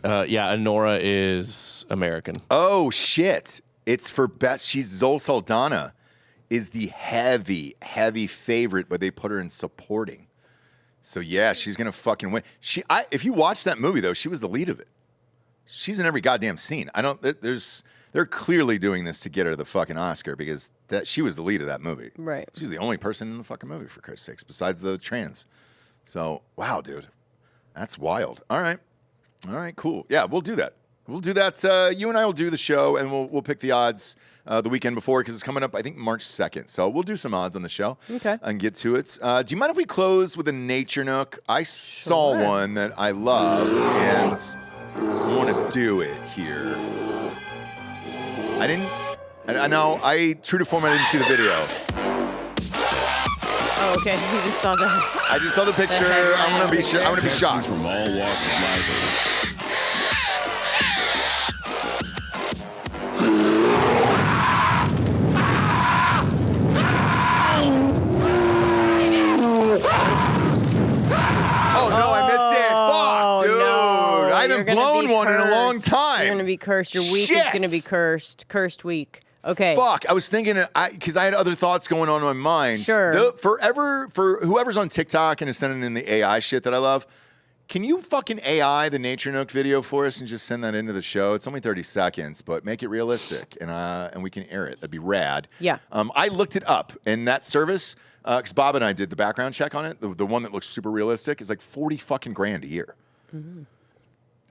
C: Yeah, Enora is American.
A: Oh shit! It's for Best. She's Zoe Saldana, is the heavy favorite, but they put her in supporting. So yeah, she's gonna fucking win. If you watch that movie though, she was the lead of it. She's in every goddamn scene. They're clearly doing this to get her the fucking Oscar because she was the lead of that movie.
B: Right.
A: She's the only person in the fucking movie, for Christ's sakes, besides the trans. So wow, dude, that's wild. All right, cool. Yeah, we'll do that. We'll do that. You and I will do the show, and we'll pick the odds the weekend before because it's coming up, I think, March 2nd. So we'll do some odds on the show.
B: Okay.
A: And get to it. Do you mind if we close with a nature nook? I saw one that I loved, and I want to do it here. I know, true to form, I didn't see the video.
B: Oh, okay. You just saw that.
A: I just saw the picture. I'm gonna be shocked.
G: From all walks of life.
A: haven't
B: gonna
A: blown
B: be
A: one in a long
B: cursed.
A: time.
B: You're gonna be cursed. Your week is
A: Shit.
B: gonna be cursed. Cursed week. Okay.
A: Fuck, I was thinking because I had other thoughts going on in my mind.
B: Sure.
A: For whoever's on TikTok and is sending in the AI shit that I love, can you fucking AI the Nature Nook video for us and just send that into the show? It's only 30 seconds, but make it realistic and we can air it. That'd be rad.
B: Yeah.
A: I looked it up, and that service, because Bob and I did the background check on it, the one that looks super realistic is like 40 fucking grand a year.
B: Mm-hmm.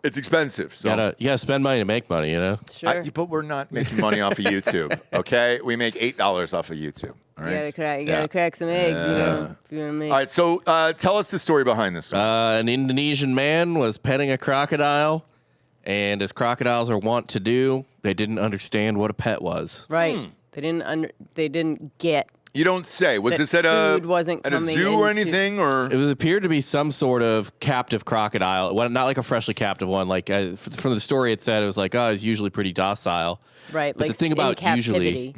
A: It's expensive. So.
C: You gotta spend money to make money, you know?
B: Sure.
A: But we're not making money off of YouTube, okay? We make $8 off of YouTube. All right.
B: You gotta crack some eggs, you know. If you wanna make.
A: All right, so tell us the story behind this one.
C: An Indonesian man was petting a crocodile, and as crocodiles are wont to do, they didn't understand what a pet was.
B: Right. They didn't get.
A: You don't say. Was
B: that
A: this at
B: food wasn't
A: at a
B: coming
A: zoo or
B: into-
A: anything, or
C: It appeared to be some sort of captive crocodile. Well, not like a freshly captive one. Like from the story, it said it was like, oh, it's usually pretty docile.
B: Right.
C: But
B: like
C: the thing
B: in
C: about
B: captivity.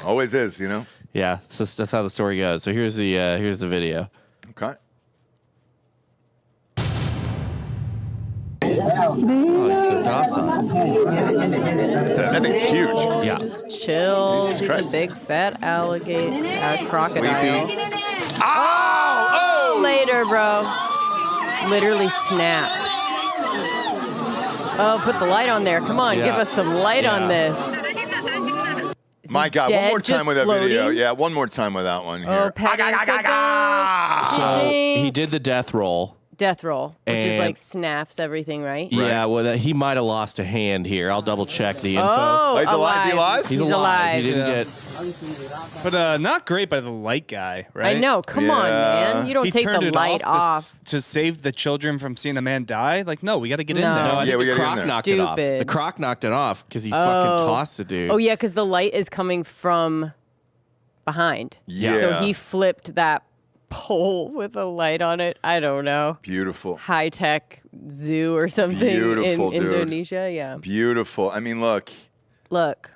A: always is, you know?
C: Yeah, that's how the story goes. So here's the video.
A: Okay.
C: Oh, he's so docile.
A: That thing's huge.
C: Yeah.
B: Chill.
A: Jesus
B: He's
A: Christ.
B: a big fat alligator, crocodile.
A: Sleepy. Oh!
B: Later, bro. Literally snapped. Oh, put the light on there. Come on,
C: Yeah.
B: give us some light on
C: Yeah.
B: this. Is
A: My
B: he
A: God, one
B: dead,
A: more time
B: just
A: with that video.
B: floating?
A: Yeah, one more time with that one
B: Oh,
A: here.
B: pat
C: So he did the death roll.
B: death roll, which is
C: And-
B: like snaps everything, right?
C: Yeah, well, he might have lost a hand here. I'll double check the info.
B: Oh,
A: He's alive. He alive?
C: He's alive. He didn't
D: Yeah.
C: get.
D: But not great by the light guy, right?
B: I know. Come on,
A: Yeah.
B: man. You don't
D: He
B: take
D: turned
B: the
D: it
B: light off.
D: to save the children from seeing a man die. Like, no, we got to get in
B: No.
D: there.
C: No, I
A: Yeah,
C: think
A: we
C: the
A: gotta get in
C: croc
A: there.
C: knocked it off.
B: Stupid.
C: The croc knocked it off because he fucking tossed the dude.
B: Oh yeah, because the light is coming from behind.
A: Yeah.
B: So he flipped that pole with a light on it. I don't know.
A: Beautiful.
B: High tech zoo or something
A: Beautiful,
B: in
A: dude.
B: Indonesia. Yeah.
A: Beautiful. I mean, look.
B: Look.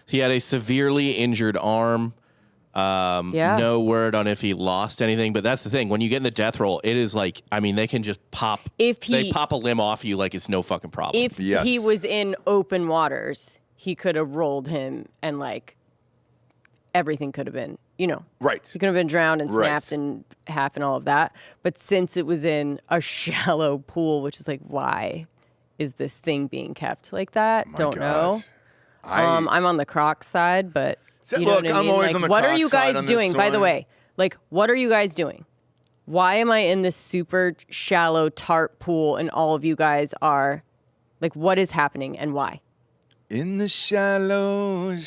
C: He had a severely injured arm.
B: Yeah.
C: No word on if he lost anything, but that's the thing. When you get in the death roll, it is like, I mean, they can just pop.
B: If
C: they
B: he-
C: pop a limb off you like it's no fucking problem.
B: If
A: Yes.
B: he was in open waters, he could have rolled him and like everything could have been, you know.
A: Right.
B: He could have been drowned and
A: Right.
B: snapped in half and all of that. But since it was in a shallow pool, which is like, why is this thing being kept like that?
A: My
B: Don't
A: God.
B: know.
A: I,
B: I'm on the Croc side, but
A: So,
B: you know
A: look,
B: what I
A: I'm
B: mean?
A: always
B: Like,
A: on the
B: what are
A: Croc
B: you
A: side
B: guys
A: on this
B: doing? By the
A: one.
B: way, like, what are you guys doing? Why am I in this super shallow tarp pool and all of you guys are like, what is happening and why?
A: in the shallow.
B: And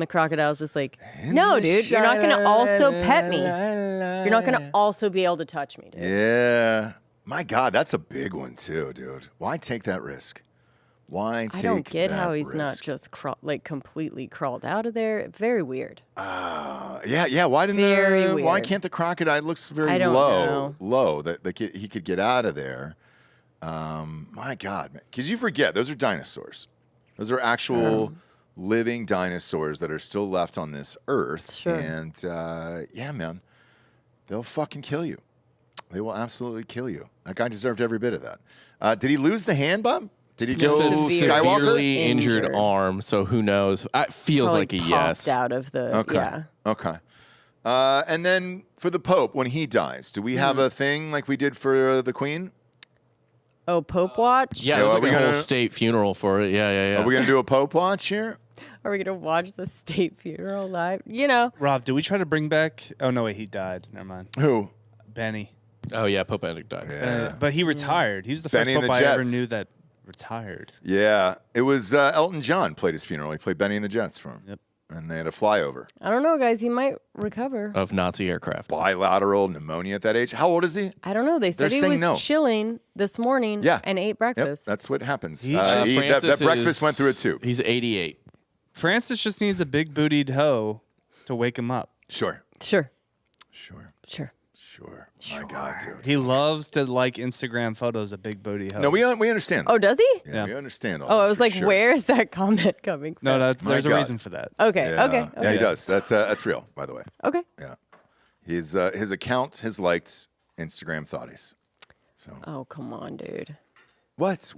B: the crocodile's just like, no, dude, you're not gonna also pet me. You're not gonna also be able to touch me, dude.
A: Yeah. My God, that's a big one too, dude. Why take that risk? Why take
B: I don't get
A: that
B: how he's not
A: risk?
B: just completely crawled out of there. Very weird.
A: Yeah. Why didn't
B: Very
A: why
B: weird.
A: can't the crocodile? It looks very
B: I don't
A: low,
B: know.
A: that he could get out of there. My God, man, because you forget those are dinosaurs. Those are actual living dinosaurs that are still left on this earth.
B: Sure.
A: And yeah, man, they'll fucking kill you. They will absolutely kill you. That guy deserved every bit of that. Did he lose the hand, Bob? Did he
C: Just
A: go
C: a
A: Skywalker?
C: severely injured
B: Injured.
C: arm, so who knows? It feels
B: Probably
C: like a
B: popped
C: yes.
B: out of the
A: Okay.
B: yeah.
A: Okay. And then for the Pope, when he dies, do we have a thing like we did for the Queen?
B: Oh, Pope watch?
C: Yeah,
A: So
C: it was
A: are we
C: like a whole
A: gonna-
C: state funeral for it. Yeah.
A: Are we going to do a Pope watch here?
B: Are we gonna watch the state funeral live? You know.
D: Rob, did we try to bring back? Oh no, wait, he died. Never mind.
A: Who?
D: Benny.
C: Oh yeah, Pope Benedict died.
A: Yeah.
D: But he retired. He was the first
A: Benny and
D: pope
A: the
D: I ever
A: Jets.
D: knew that retired.
A: Yeah. It was Elton John played his funeral. He played Benny and the Jets for him.
D: Yep.
A: And they had a flyover.
B: I don't know, guys. He might recover.
C: Of Nazi aircraft.
A: Bilateral pneumonia at that age. How old is he?
B: I don't know. They said
A: They're
B: he
A: saying
B: was
A: no.
B: chilling this morning
A: Yeah.
B: and ate
A: Yep.
B: breakfast.
A: That's what happens.
D: He
A: That
C: Francis
A: breakfast
C: is-
A: went through it too.
C: He's 88.
D: Francis just needs a big bootied hoe to wake him up.
A: Sure.
B: Sure.
A: Sure.
B: Sure.
A: Sure. My God, dude.
D: He loves to like Instagram photos of big booty hoes.
A: No, we understand.
B: Oh, does he?
A: Yeah,
D: Yeah.
A: we understand all
B: Oh,
A: that
B: I was
A: for
B: like,
A: sure.
B: where is that comment coming from?
D: No,
A: My
D: there's a
A: God.
D: reason for that.
B: Okay.
A: Yeah.
B: Okay.
A: Yeah, he
B: Okay.
A: does. That's real, by the way.
B: Okay.
A: Yeah. His account has liked Instagram thoughties. So
B: Oh, come on, dude.
A: what?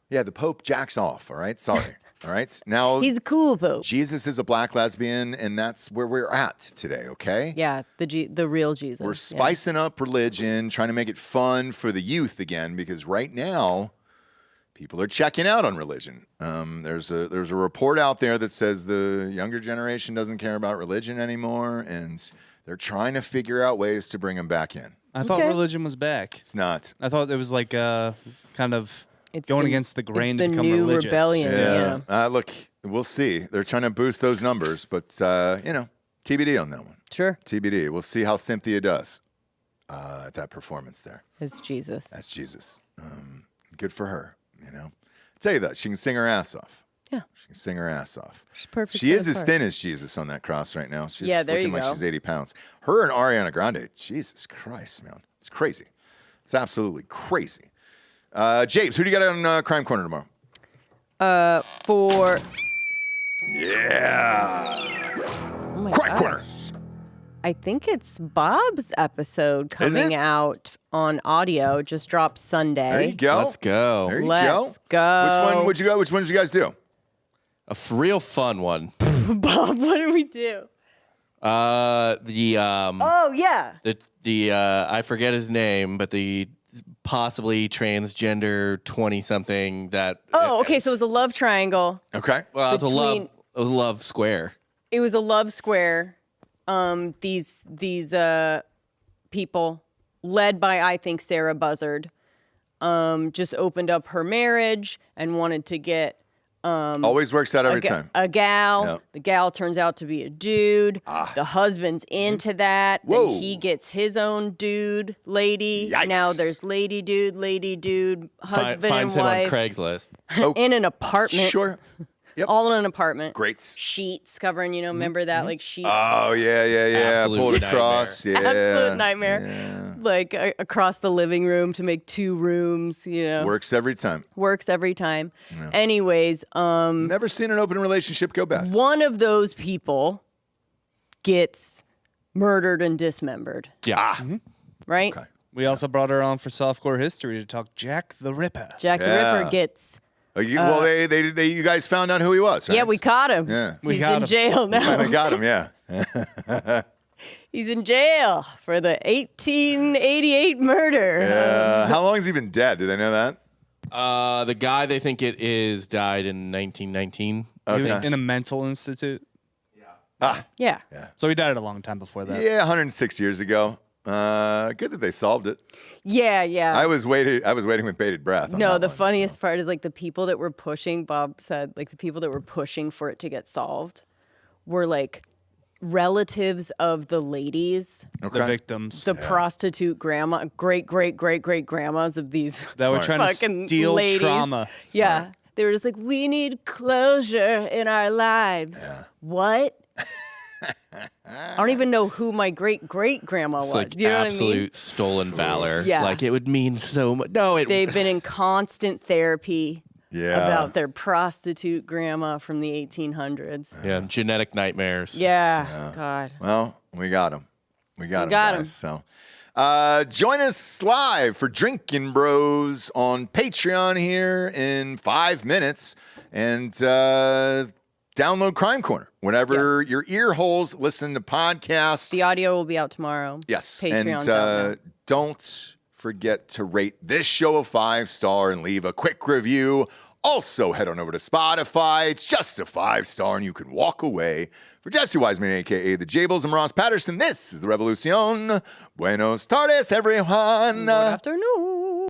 A: Yeah, the Pope jacks off. All right, sorry. All right, now
B: He's a cool Pope.
A: Jesus is a black lesbian, and that's where we're at today. Okay.
B: Yeah, the real Jesus.
A: We're
B: Yeah.
A: spicing up religion, trying to make it fun for the youth again, because right now, people are checking out on religion. There's a report out there that says the younger generation doesn't care about religion anymore, and they're trying to figure out ways to bring them back in.
D: I thought
B: Okay.
D: religion was back.
A: It's not.
D: I thought it was like kind of
B: It's
D: going
B: the-
D: against the grain
B: it's
D: to
B: the
D: become
B: new
D: religious.
B: rebellion. Yeah.
A: Look, we'll see. They're trying to boost those numbers, but TBD on that one.
B: Sure.
A: TBD. We'll see how Cynthia does at that performance there.
B: It's Jesus.
A: That's Jesus. Good for her. I'll tell you that she can sing her ass off.
B: Yeah.
A: She can sing her ass off.
B: She's perfect.
A: She
B: for
A: is
B: the
A: as
B: part.
A: thin as Jesus on that cross right now. She's
B: Yeah, there
A: looking
B: you
A: like
B: go.
A: she's 80 pounds. Her and Ariana Grande, Jesus Christ, man. It's crazy. It's absolutely crazy. James, who do you got on Crime Corner tomorrow?
B: For
A: Yeah.
B: oh my
A: Crime
B: gosh.
A: Corner.
B: I think it's Bob's episode coming
A: it?
B: out on audio. Just dropped Sunday.
A: There you go.
C: Let's go.
A: There you
B: Let's
A: go.
B: go.
A: Which one would you go? Which one did you guys do?
C: A real fun one.
B: Bob, what did we do? Oh yeah.
C: The I forget his name, but the possibly transgender 20-something that.
B: Oh, okay. So it was a love triangle.
A: Okay.
C: Well, it's a
B: between-
C: love square.
B: It was a love square. These people, led by I think Sarah Buzzard, just opened up her marriage and wanted to get
A: Always works out every time.
B: a gal.
A: Yep.
B: The gal turns out to be a dude. The husband's into that.
A: Whoa.
B: Then he gets his own dude, lady.
A: Yikes.
B: Now there's lady, dude, husband
C: Finds
B: and
C: him
B: wife
C: on Craigslist.
B: in an apartment.
A: Sure. Yep.
B: All in an apartment.
A: Great.
B: Sheets covering, remember that? Like sheets.
A: Oh, yeah.
C: Absolute
A: Pulled
C: nightmare.
A: across. Yeah.
B: Absolute nightmare. Like across the living room to make 2 rooms,
A: Works every time.
B: works every time. Anyways,
A: Never seen an open relationship go bad.
B: one of those people gets murdered and dismembered,
C: Yeah.
B: right?
A: Okay.
D: We also brought her on for Softcore History to talk Jack the Ripper.
B: Jack the
A: Yeah.
B: Ripper gets.
A: Well, you guys found out who he was, right?
B: Yeah, we caught him.
A: Yeah.
D: We
B: He's
D: got
B: in
D: him.
B: jail now.
A: Finally got him, yeah.
B: He's in jail for the 1888 murder.
A: How long has he been dead? Did I know that?
C: The guy they think it is died in 1919.
A: Okay.
D: In a mental institute.
B: Yeah.
D: So he died a long time before that.
A: Yeah, 106 years ago. Good that they solved it.
B: Yeah.
A: I was waiting with bated breath. on
B: No,
A: that
B: the
A: one,
B: funniest part is like the people that were pushing, Bob said, like the people that were pushing for it to get solved were like relatives of the ladies,
A: so.
D: The victims
B: the prostitute grandma, great grandmas of these
D: that were trying to
B: fucking
D: steal
B: ladies.
D: trauma.
B: Yeah. They were just like, we need closure in our lives. What? I don't even know who my great grandma was.
C: It's like
B: Do you know
C: absolute
B: what I mean?
C: stolen valor.
B: Yeah.
C: Like it would mean so much. No, it.
B: They've been in constant therapy
A: Yeah.
B: about their prostitute grandma from the 1800s.
C: Yeah, genetic nightmares.
B: Yeah. God.
A: Well, we got him. We got him.
B: got
A: guys.
B: him.
A: So, join us live for Drinking Bros on Patreon here in 5 minutes, and download Crime Corner whenever your ear holes listen to podcasts.
B: The audio will be out tomorrow.
A: Yes,
B: Patreon's
A: and
B: out now.
A: don't forget to rate this show a 5-star and leave a quick review. Also, head on over to Spotify. It's just a 5-star, and you can walk away. For Jesse Wiseman, a.k.a. The Jables, and Ross Patterson, this is The Revolucion. Buenos tardes, everyone.
B: Good afternoon.